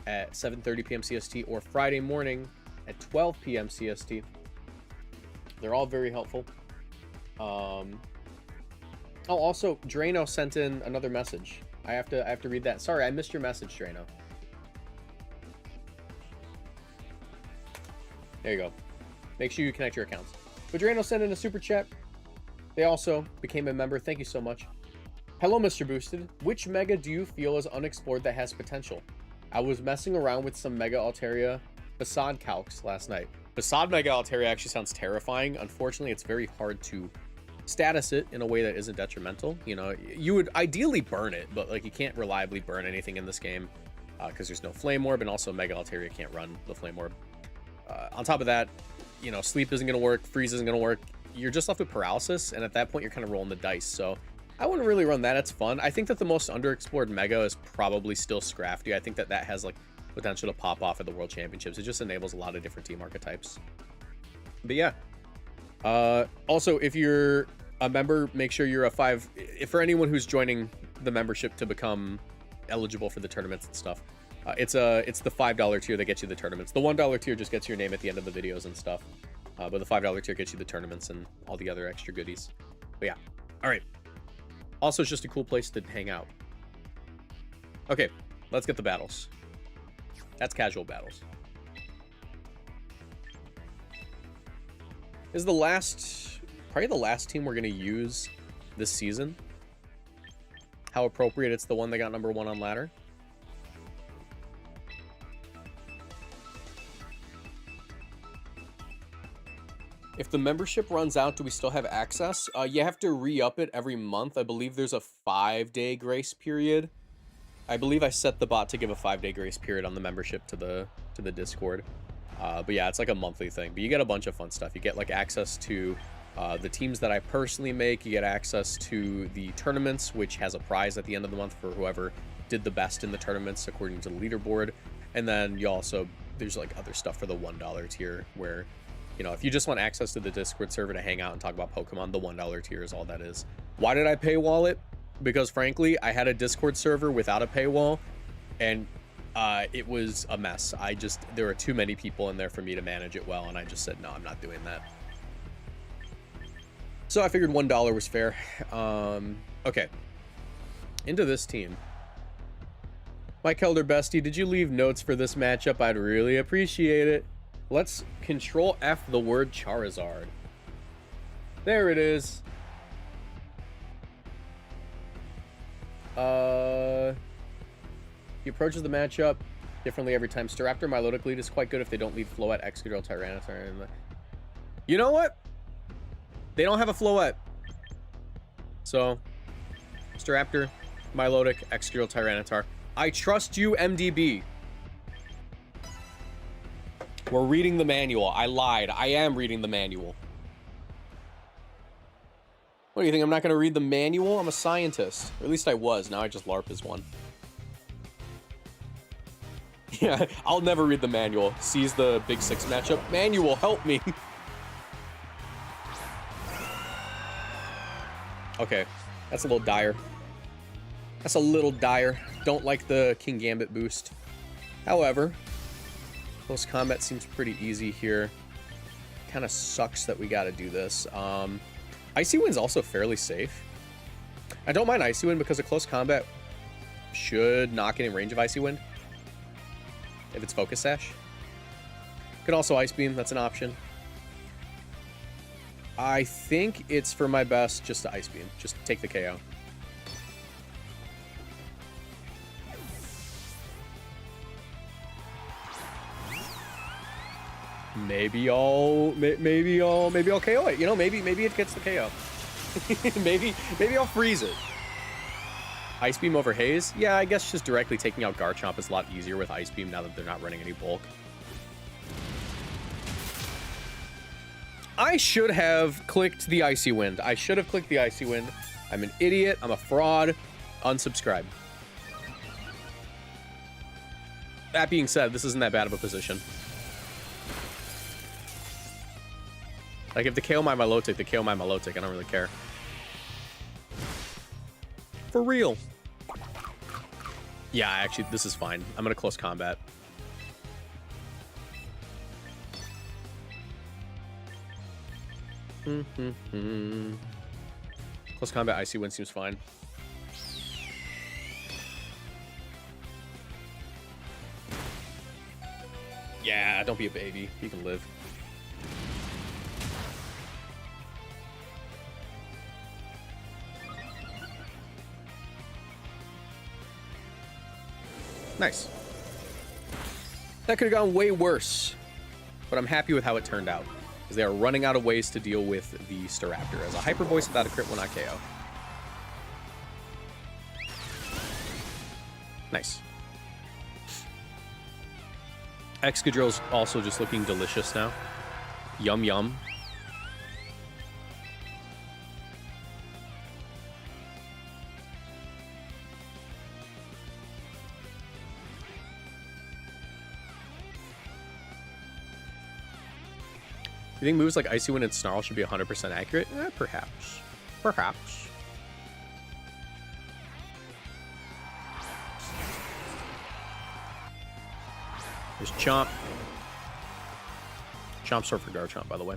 S1: at 7:30 p.m. CST or Friday morning at 12 p.m. CST. They're all very helpful. Oh, also, Drano sent in another message. I have to read that. Sorry, I missed your message, Drano. There you go. Make sure you connect your accounts. But Drano sent in a super chat. They also became a member. Thank you so much. Hello, Mr. Boosted. Which mega do you feel is unexplored that has potential? I was messing around with some Mega Altaria facade calcs last night. Facade Mega Altaria actually sounds terrifying. Unfortunately, it's very hard to status it in a way that isn't detrimental. You know, you would ideally burn it, but like you can't reliably burn anything in this game because there's no Flame Orb, and also Mega Altaria can't run the Flame Orb. On top of that, you know, sleep isn't going to work, freeze isn't going to work. You're just left with paralysis, and at that point, you're kind of rolling the dice. So I wouldn't really run that. It's fun. I think that the most underexplored Mega is probably still Scrafty. I think that that has like potential to pop off at the World Championships. It just enables a lot of different team archetypes. But yeah. Also, if you're a member, make sure you're a 5. For anyone who's joining the membership to become eligible for the tournaments and stuff, it's the $5 tier that gets you the tournaments. The $1 tier just gets your name at the end of the videos and stuff. But the $5 tier gets you the tournaments and all the other extra goodies. But yeah. All right. Also, it's just a cool place to hang out. Okay, let's get the battles. That's casual battles. This is the last, probably the last team we're going to use this season. How appropriate it's the one that got #1 on ladder. If the membership runs out, do we still have access? You have to re-up it every month. I believe there's a 5-day grace period. I believe I set the bot to give a 5-day grace period on the membership to the Discord. But yeah, it's like a monthly thing. But you get a bunch of fun stuff. You get like access to the teams that I personally make. You get access to the tournaments, which has a prize at the end of the month for whoever did the best in the tournaments according to the leaderboard. And then you also, there's like other stuff for the $1 tier where, you know, if you just want access to the Discord server to hang out and talk about Pokemon, the $1 tier is all that is. Why did I paywall it? Because frankly, I had a Discord server without a paywall, and it was a mess. There were too many people in there for me to manage it well, and I just said, no, I'm not doing that. So I figured $1 was fair. Okay. Into this team. Mike Helder Bestie, did you leave notes for this matchup? I'd really appreciate it. Let's Control F the word Charizard. There it is. He approaches the matchup differently every time. Staraptor, Milotic lead is quite good if they don't lead Floette, Excadrill, Tyranitar. You know what? They don't have a Floette. So, Staraptor, Milotic, Excadrill, Tyranitar. I trust you, MDB. We're reading the manual. I lied. I am reading the manual. What do you think? I'm not going to read the manual? I'm a scientist. Or at least I was. Now I just LARP as one. Yeah, I'll never read the manual. Sees the Big Six matchup. Manual, help me. Okay, that's a little dire. That's a little dire. Don't like the King Gambit boost. However, close combat seems pretty easy here. Kind of sucks that we got to do this. Icy Wind's also fairly safe. I don't mind Icy Wind because a close combat should not get in range of Icy Wind if it's Focus Sash. Could also Ice Beam, that's an option. I think it's for my best just to Ice Beam. Just take the KO. Maybe I'll KO it. You know, maybe it gets the KO. maybe I'll freeze it. Ice Beam over Haze? Yeah, I guess just directly taking out Garchomp is a lot easier with Ice Beam now that they're not running any bulk. I should have clicked the Icy Wind. I'm an idiot. I'm a fraud. Unsubscribe. That being said, this isn't that bad of a position. Like, if they KO my Milotic, they KO my Milotic. I don't really care. For real. Yeah, actually, this is fine. I'm gonna close combat. Close combat Icy Wind seems fine. Yeah, don't be a baby. You can live. Nice. That could have gone way worse, but I'm happy with how it turned out, because they are running out of ways to deal with the Staraptor, as a Hyper Voice without a crit will not KO. Nice. Excadrill's also just looking delicious now. Yum yum. You think moves like Icy Wind and Snarl should be 100% accurate? Perhaps. Perhaps. There's Chomp. Chomp short for Garchomp, by the way.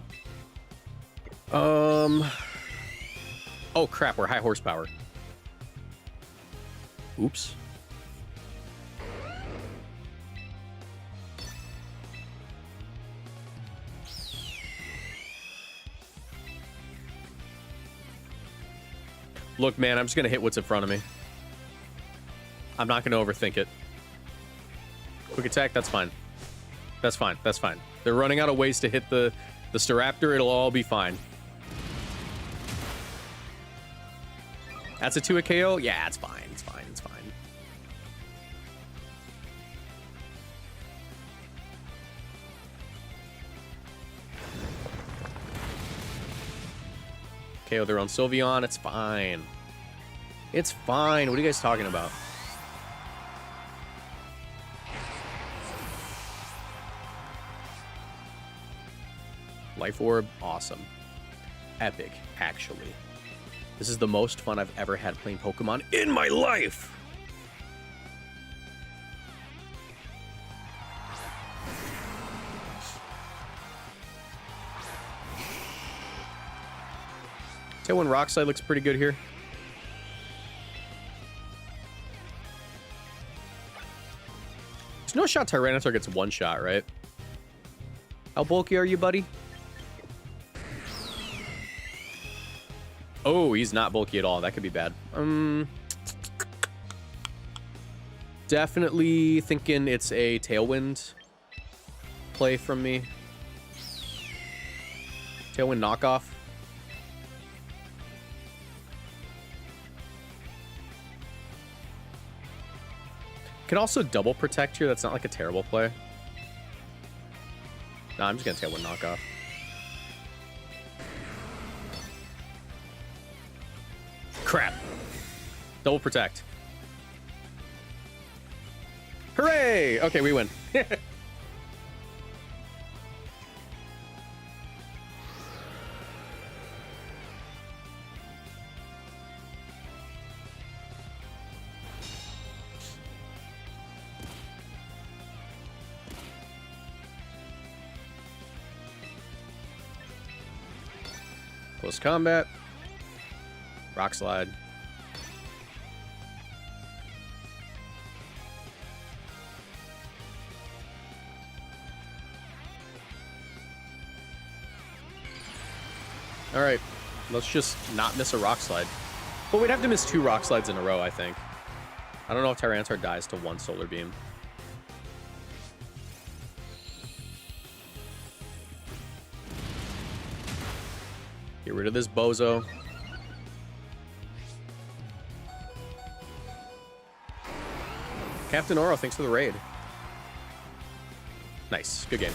S1: Oh crap, we're high horsepower. Oops. Look, man, I'm just going to hit what's in front of me. I'm not going to overthink it. Quick attack, that's fine. That's fine, that's fine. They're running out of ways to hit the Staraptor. It'll all be fine. That's a 2-hit KO? Yeah, it's fine, it's fine, it's fine. KO their own Sylveon, it's fine. It's fine. What are you guys talking about? Life Orb, awesome. Epic, actually. This is the most fun I've ever had playing Pokemon in my life! Tailwind Rock Slide looks pretty good here. There's no shot Tyranitar gets one shot, right? How bulky are you, buddy? Oh, he's not bulky at all. That could be bad. Definitely thinking it's a Tailwind play from me. Tailwind knockoff. Can also double protect here. That's not like a terrible play. No, I'm just gonna Tailwind knockoff. Crap. Double protect. Hooray! Okay, we win. Close combat. Rock slide. All right, let's just not miss a rock slide. But we'd have to miss 2 rock slides in a row, I think. I don't know if Tyranitar dies to 1 solar beam. Get rid of this bozo. Captain Oro, thanks for the raid. Nice, good game.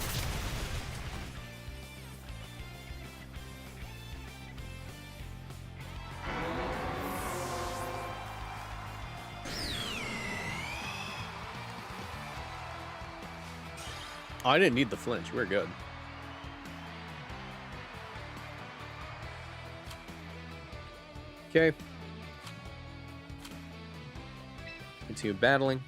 S1: Oh, I didn't need the flinch. We're good. Okay. Continue battling.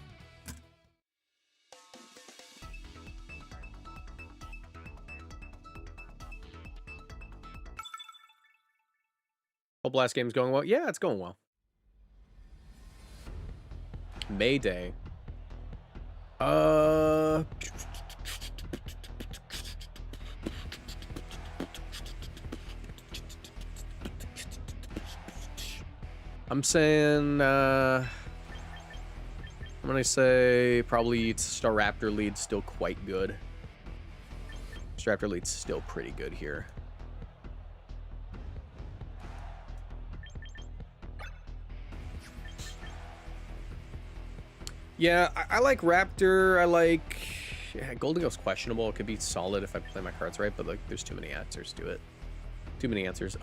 S1: Whole blast game's going well. Yeah, it's going well. Mayday. I'm saying, I'm gonna say probably Staraptor lead's still quite good. Staraptor lead's still pretty good here. Yeah, I like Raptor. I like... Yeah, Golden Ghost's questionable. It could be solid if I play my cards right, but like, there's too many answers to it. Too many answers.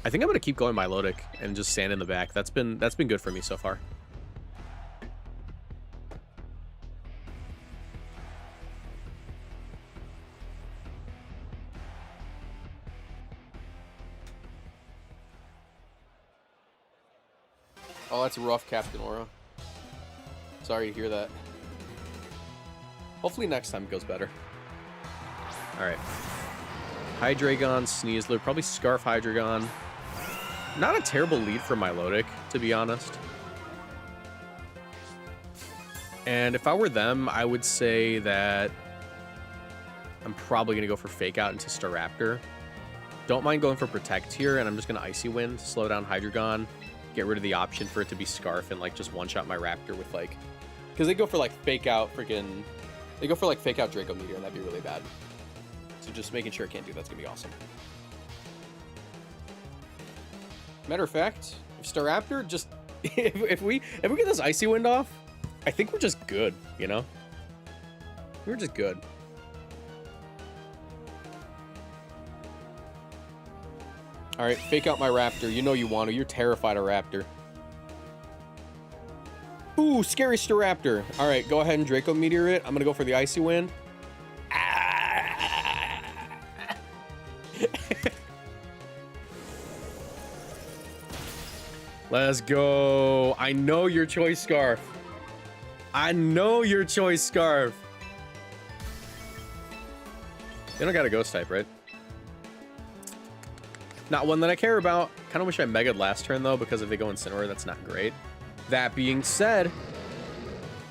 S1: I think I'm gonna keep going Milotic and just stand in the back. That's been good for me so far. Oh, that's rough, Captain Aura. Sorry to hear that. Hopefully next time it goes better. Alright. Hydreigon, Sneasler, probably Scarf Hydreigon. Not a terrible lead for Milotic, to be honest. And if I were them, I would say that I'm probably going to go for Fake Out into Staraptor. Don't mind going for Protect here, and I'm just going to Icy Wind to slow down Hydreigon. Get rid of the option for it to be Scarf and like just one-shot my Raptor with like... Because they go for like Fake Out freaking... They go for like Fake Out Draco Meteor, and that'd be really bad. So just making sure it can't do that's going to be awesome. Matter of fact, if Staraptor just... if we get this Icy Wind off, I think we're just good, you know? We're just good. Alright, Fake Out my Raptor. You know you want to. You're terrified of Raptor. Ooh, scary Staraptor. Alright, go ahead and Draco Meteor it. I'm going to go for the Icy Wind. Ah! Let's go. I know your choice, Scarf. I know your choice, Scarf. They don't got a Ghost type, right? Not one that I care about. Kind of wish I Mega'd last turn, though, because if they go Incineroar, that's not great. That being said,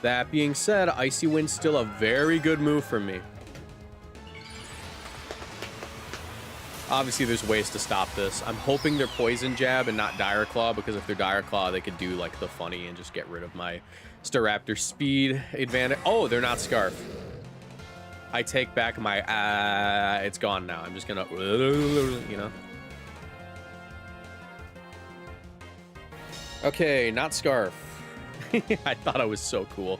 S1: Icy Wind's still a very good move for me. Obviously, there's ways to stop this. I'm hoping they're Poison Jab and not Dire Claw, because if they're Dire Claw, they could do, like, the funny and just get rid of my Staraptor speed advantage. Oh, they're not Scarf. I take back my... it's gone now. I'm just gonna... You know? Okay, not Scarf. I thought I was so cool.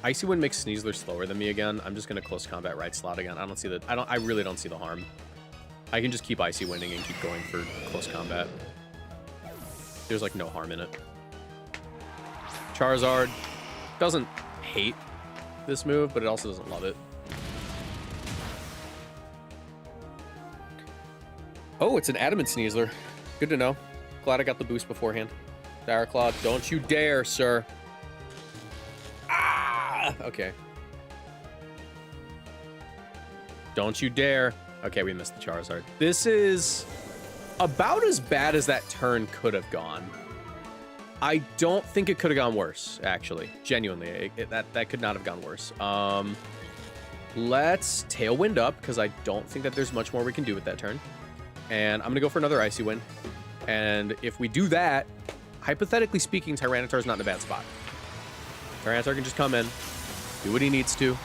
S1: Icy Wind makes Sneasler slower than me again. I'm just gonna close combat right slot again. I really don't see the harm. I can just keep Icy Winding and keep going for close combat. There's like no harm in it. Charizard doesn't hate this move, but it also doesn't love it. Oh, it's an Adamant Sneasler. Good to know. Glad I got the boost beforehand. Claw, don't you dare, sir. Ah! Okay. Don't you dare. Okay, we missed the Charizard. This is about as bad as that turn could have gone. I don't think it could have gone worse, actually. Genuinely, that could not have gone worse. Let's Tailwind up, because I don't think that there's much more we can do with that turn. And I'm going to go for another Icy Wind. And if we do that, hypothetically speaking, Tyranitar's not in a bad spot. Tyranitar can just come in, do what he needs to.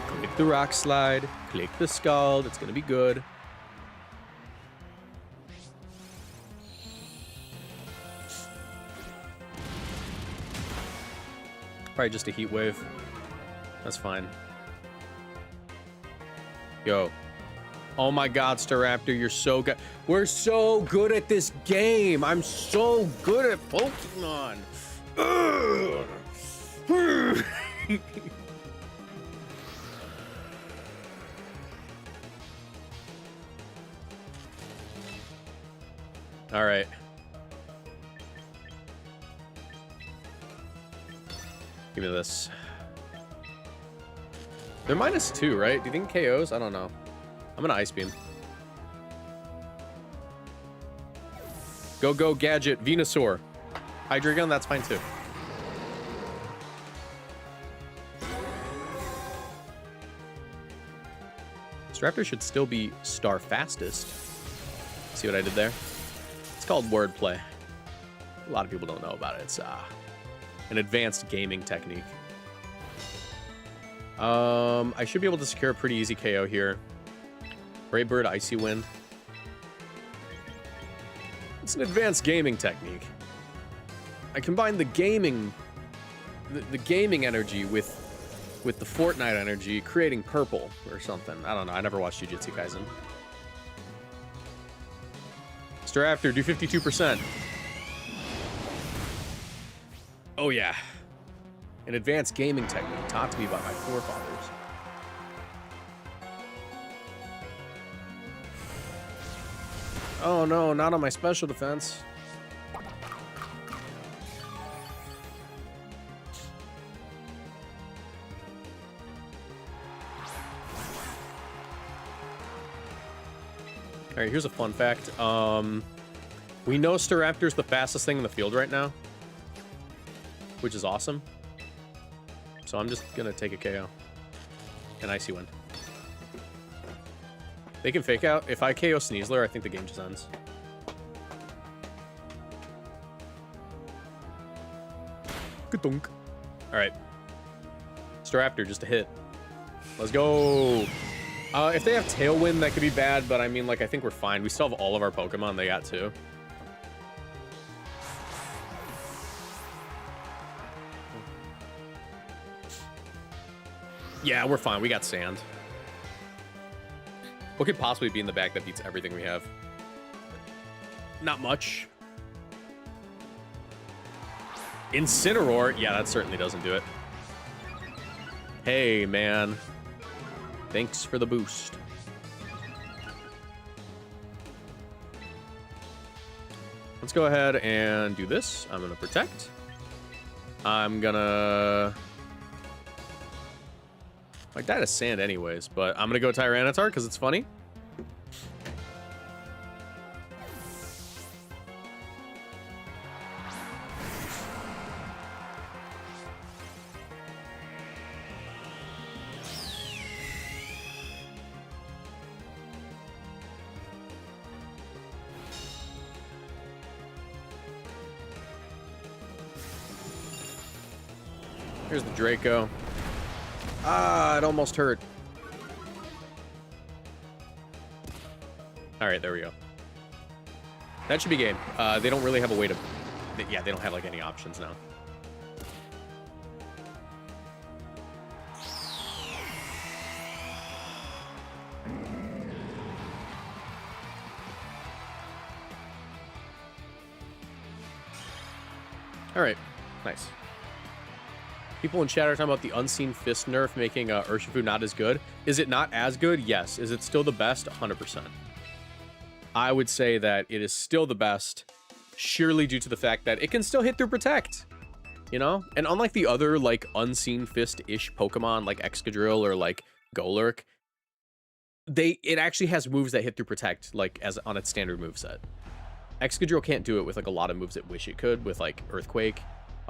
S1: Click the Rock Slide, click the Scald. It's going to be good. Probably just a Heat Wave. That's fine. Yo. Oh my god, Staraptor, you're so good. We're so good at this game. I'm so good at Pokemon. All right. Give me this. They're -2, right? Do you think KOs? I don't know. I'm gonna Ice Beam. Go, Gadget, Venusaur. Hydreigon, that's fine too. Staraptor should still be star fastest. See what I did there? It's called wordplay. A lot of people don't know about it. It's an advanced gaming technique. I should be able to secure a pretty easy KO here. Brave Bird, Icy Wind. It's an advanced gaming technique. I combine the gaming, the gaming energy with the Fortnite energy, creating purple or something. I don't know. I never watched Jujutsu Kaisen. Staraptor, do 52%. Oh yeah, an advanced gaming technique taught to me by my forefathers. Oh no, not on my special defense. All right, here's a fun fact. We know Staraptor's the fastest thing in the field right now, which is awesome. So I'm just gonna take a KO. An Icy Wind. They can fake out. If I KO Sneasler, I think the game just ends. Good dunk. All right. Staraptor, just a hit. Let's go. If they have Tailwind, that could be bad, but I mean, like, I think we're fine. We still have all of our Pokemon. They got two. Yeah, we're fine. We got Sand. What could possibly be in the back that beats everything we have? Not much. Incineroar? Yeah, that certainly doesn't do it. Hey, man. Thanks for the boost. Let's go ahead and do this. I'm going to Protect. I'm going to... I died of Sand anyways, but I'm going to go Tyranitar because it's funny. Here's the Draco. Ah, it almost hurt. All right, there we go. That should be game. They don't really have a way to... Yeah, they don't have, like, any options now. All right, nice. People in chat are talking about the Unseen Fist nerf making Urshifu not as good. Is it not as good? Yes. Is it still the best? 100%. I would say that it is still the best, surely due to the fact that it can still hit through Protect, you know? And unlike the other, like, Unseen Fist-ish Pokemon, like Excadrill or, like, Golurk, it actually has moves that hit through Protect, like, as on its standard moveset. Excadrill can't do it with, like, a lot of moves it wish it could, with, like, Earthquake.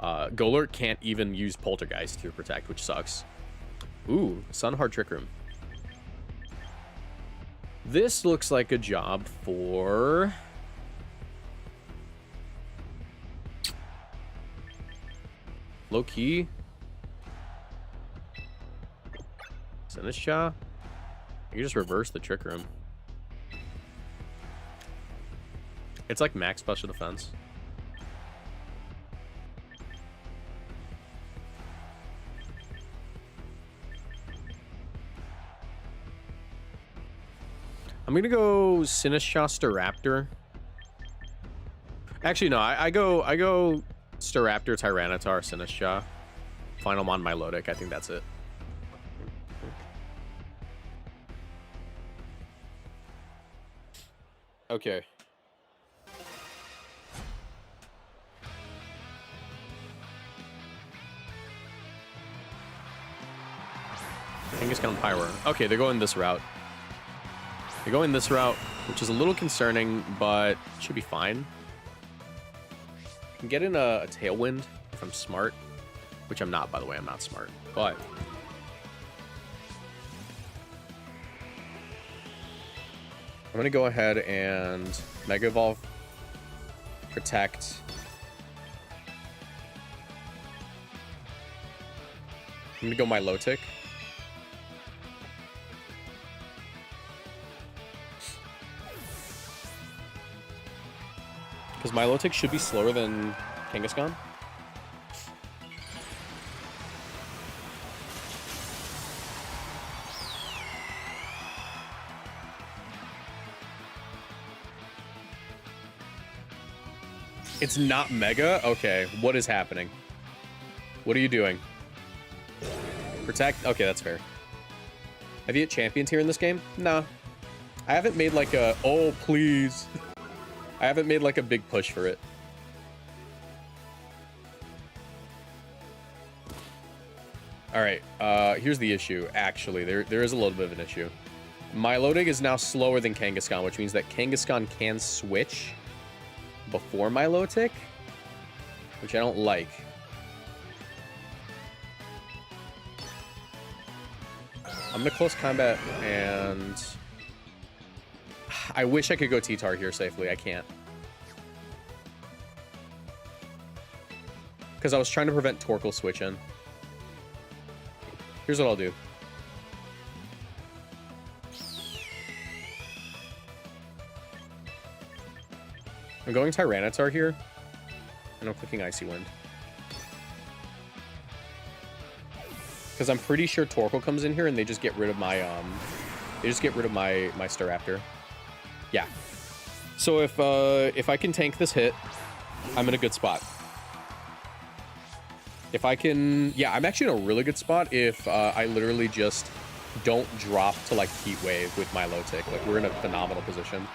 S1: Golurk can't even use Poltergeist through Protect, which sucks. Ooh, Sun Hard Trick Room. This looks like a job for... low-key. Sinisha. You can just reverse the Trick Room. It's like max special defense. I'm gonna go Sinisha Staraptor. Actually, no, I go Staraptor, Tyranitar, Sinisha. Final Mon, Milotic. I think that's it. Okay. Kangaskhan Pyro. Okay, they're going this route. They're going this route, which is a little concerning, but should be fine. I can get in a Tailwind if I'm smart, which I'm not, by the way. I'm not smart, but... I'm going to go ahead and Mega Evolve, Protect. I'm going to go Milotic. Because Milotic should be slower than Kangaskhan. It's not Mega? Okay, what is happening? What are you doing? Protect? Okay, that's fair. Have you hit champions here in this game? No. I haven't made like a... Oh, please. I haven't made like a big push for it. All right, here's the issue. Actually, there is a little bit of an issue. Milotic is now slower than Kangaskhan, which means that Kangaskhan can switch before Milotic, which I don't like. I'm gonna close combat, and I wish I could go T-Tar here safely. I can't. Because I was trying to prevent Torkoal switch in. Here's what I'll do. I'm going Tyranitar here, and I'm clicking Icy Wind. Because I'm pretty sure Torkoal comes in here and they just get rid of my my Staraptor. Yeah. So if I can tank this hit, I'm in a good spot. If I can, yeah, I'm actually in a really good spot if I literally just don't drop to like Heat Wave with Milotic. Like, we're in a phenomenal position.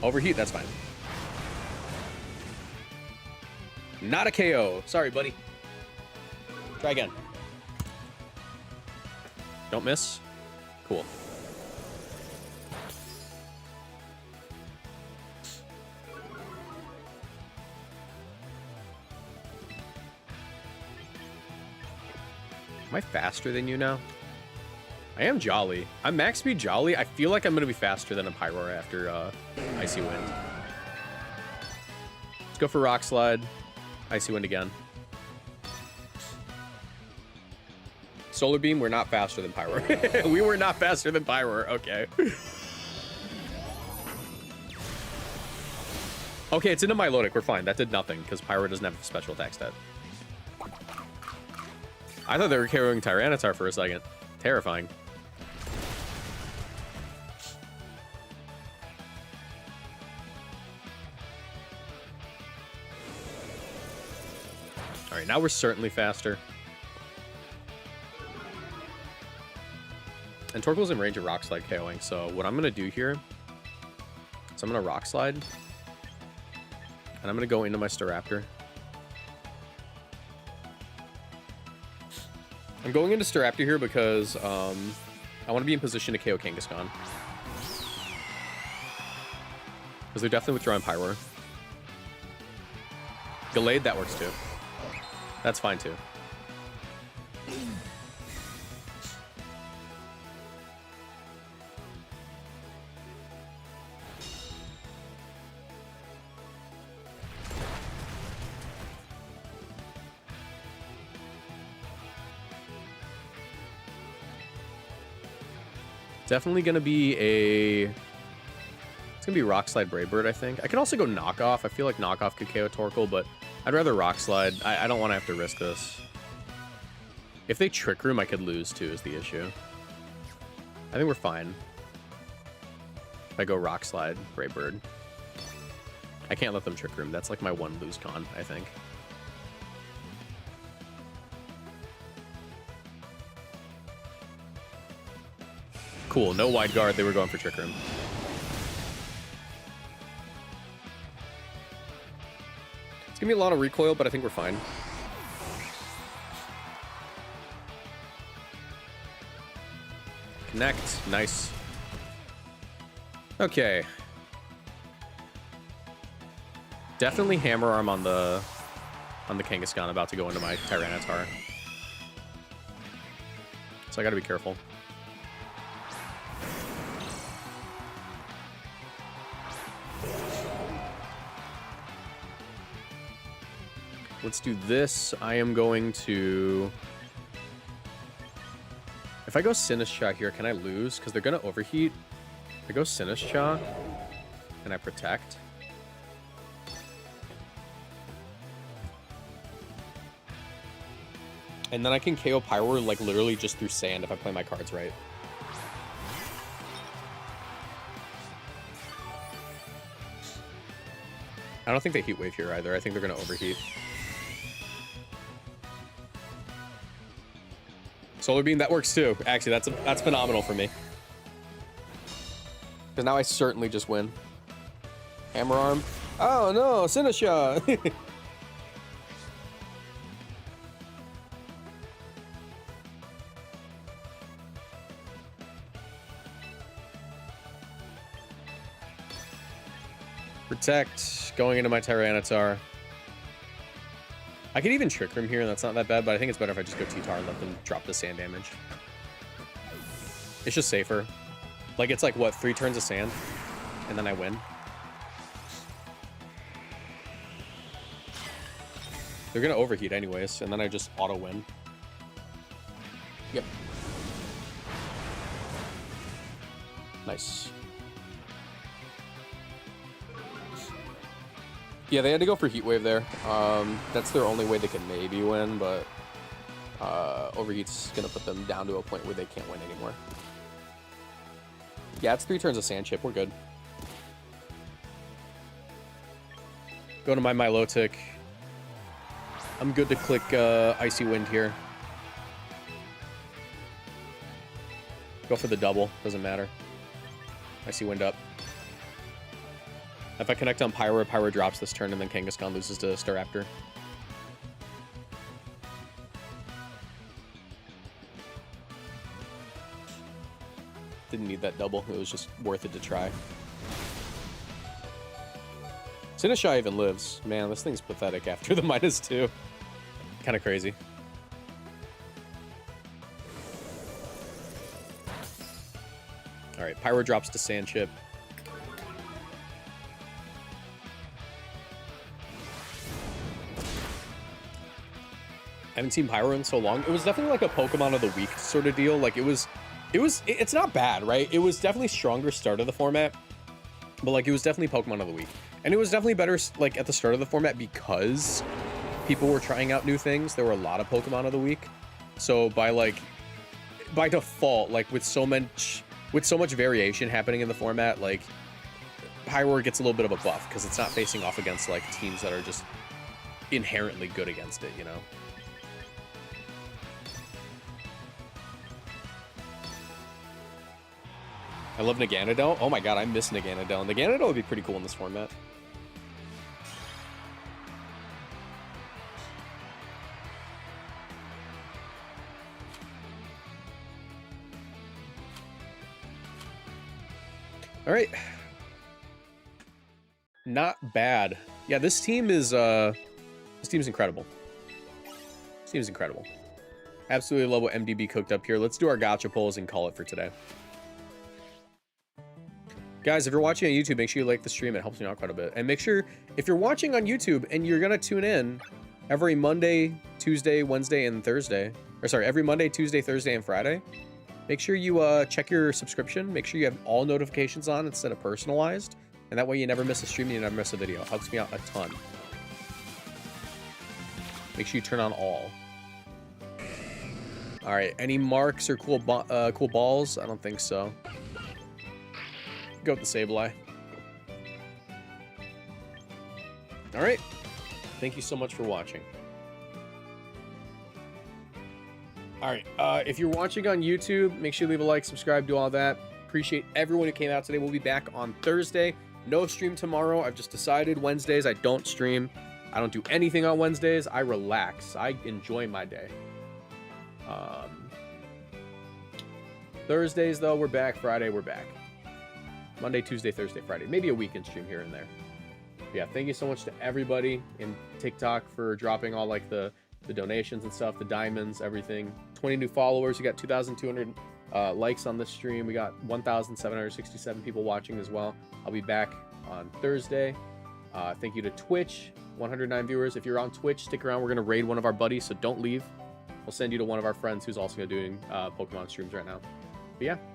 S1: Overheat, that's fine. Not a KO. Sorry, buddy. Try again. Don't miss. Cool. Am I faster than you now? I am Jolly. I'm max speed Jolly. I feel like I'm going to be faster than a Pyroar after Icy Wind. Let's go for Rock Slide. Icy Wind again. Solar Beam, we're not faster than Pyroar. We were not faster than Pyroar. Okay. Okay, it's into Milotic. We're fine. That did nothing because Pyroar doesn't have a special attack stat. I thought they were carrying Tyranitar for a second. Terrifying. right, now we're certainly faster. And Torkoal's in range of Rock Slide KOing, so what I'm going to do here is I'm going to Rock Slide. And I'm going to go into my Staraptor. I'm going into Staraptor here because I want to be in position to KO Kangaskhan. Because they're definitely withdrawing Pyroar. Gallade, that works too. That's fine too. Definitely gonna be a... It's gonna be Rock Slide Brave Bird, I think. I could also go Knockoff. I feel like Knockoff could KO Torkoal, but I'd rather Rock Slide. I don't want to have to risk this. If they Trick Room, I could lose too, is the issue. I think we're fine. If I go Rock Slide Brave Bird. I can't let them Trick Room. That's like my one lose con, I think. Cool, no wide guard. They were going for Trick Room. It's gonna be a lot of recoil, but I think we're fine. Connect, nice. Okay. Definitely Hammer Arm on the Kangaskhan, about to go into my Tyranitar. So I gotta be careful. Let's do this. I am going to... If I go Sinistcha here, can I lose? Because they're going to overheat. If I go Sinistcha, and I protect. And then I can KO Pyroar, like, literally just through sand if I play my cards right. I don't think they Heat Wave here either. I think they're going to overheat. Solar Beam, that works too. Actually, that's phenomenal for me. Because now I certainly just win. Hammer Arm. Oh no, Sinistcha! Protect, going into my Tyranitar. I could even Trick Room here, and that's not that bad, but I think it's better if I just go T-Tar and let them drop the sand damage. It's just safer. Like, it's like, what, 3 turns of sand? And then I win. They're gonna overheat anyways, and then I just auto-win. Yep. Nice. Yeah, they had to go for Heat Wave there. That's their only way they can maybe win, but Overheat's gonna put them down to a point where they can't win anymore. Yeah, it's 3 turns of Sand Chip. We're good. Go to my Milotic. I'm good to click Icy Wind here. Go for the double. Doesn't matter. Icy Wind up. If I connect on Pyro, Pyro drops this turn, and then Kangaskhan loses to Staraptor. Didn't need that double. It was just worth it to try. Sinistcha even lives. Man, this thing's pathetic after the -2. Kind of crazy. All right, Pyro drops to Sand Chip. I haven't seen Pyro in so long. It was definitely like a Pokemon of the Week sort of deal. Like it's not bad, right? It was definitely stronger start of the format, but like it was definitely Pokemon of the Week. And it was definitely better like at the start of the format because people were trying out new things. There were a lot of Pokemon of the Week. So by default, like with so much variation happening in the format, like Pyro gets a little bit of a buff because it's not facing off against like teams that are just inherently good against it, you know? I love Naganadel. Oh my god, I miss Naganadel. Naganadel would be pretty cool in this format. All right. Not bad. Yeah, this team is incredible. This team's incredible. Absolutely love what MDB cooked up here. Let's do our gacha polls and call it for today. Guys, if you're watching on YouTube, make sure you like the stream. It helps me out quite a bit. And make sure, if you're watching on YouTube and you're going to tune in every Monday, Tuesday, Wednesday, and Thursday, or sorry, every Monday, Tuesday, Thursday, and Friday, make sure you check your subscription. Make sure you have all notifications on instead of personalized. And that way you never miss a stream and you never miss a video. It helps me out a ton. Make sure you turn on all. All right, any marks or cool balls? I don't think so. Go with the Sableye. All right. Thank you so much for watching. All right. If you're watching on YouTube, make sure you leave a like, subscribe, do all that. Appreciate everyone who came out today. We'll be back on Thursday. No stream tomorrow. I've just decided Wednesdays I don't stream. I don't do anything on Wednesdays. I relax. I enjoy my day. Thursdays, though, we're back. Friday, we're back. Monday, Tuesday, Thursday, Friday. Maybe a weekend stream here and there. But yeah, thank you so much to everybody in TikTok for dropping all like the donations and stuff, the diamonds, everything. 20 new followers. We got 2,200 likes on this stream. We got 1,767 people watching as well. I'll be back on Thursday. Thank you to Twitch, 109 viewers. If you're on Twitch, stick around. We're going to raid one of our buddies, so don't leave. We'll send you to one of our friends who's also doing Pokemon streams right now. But yeah,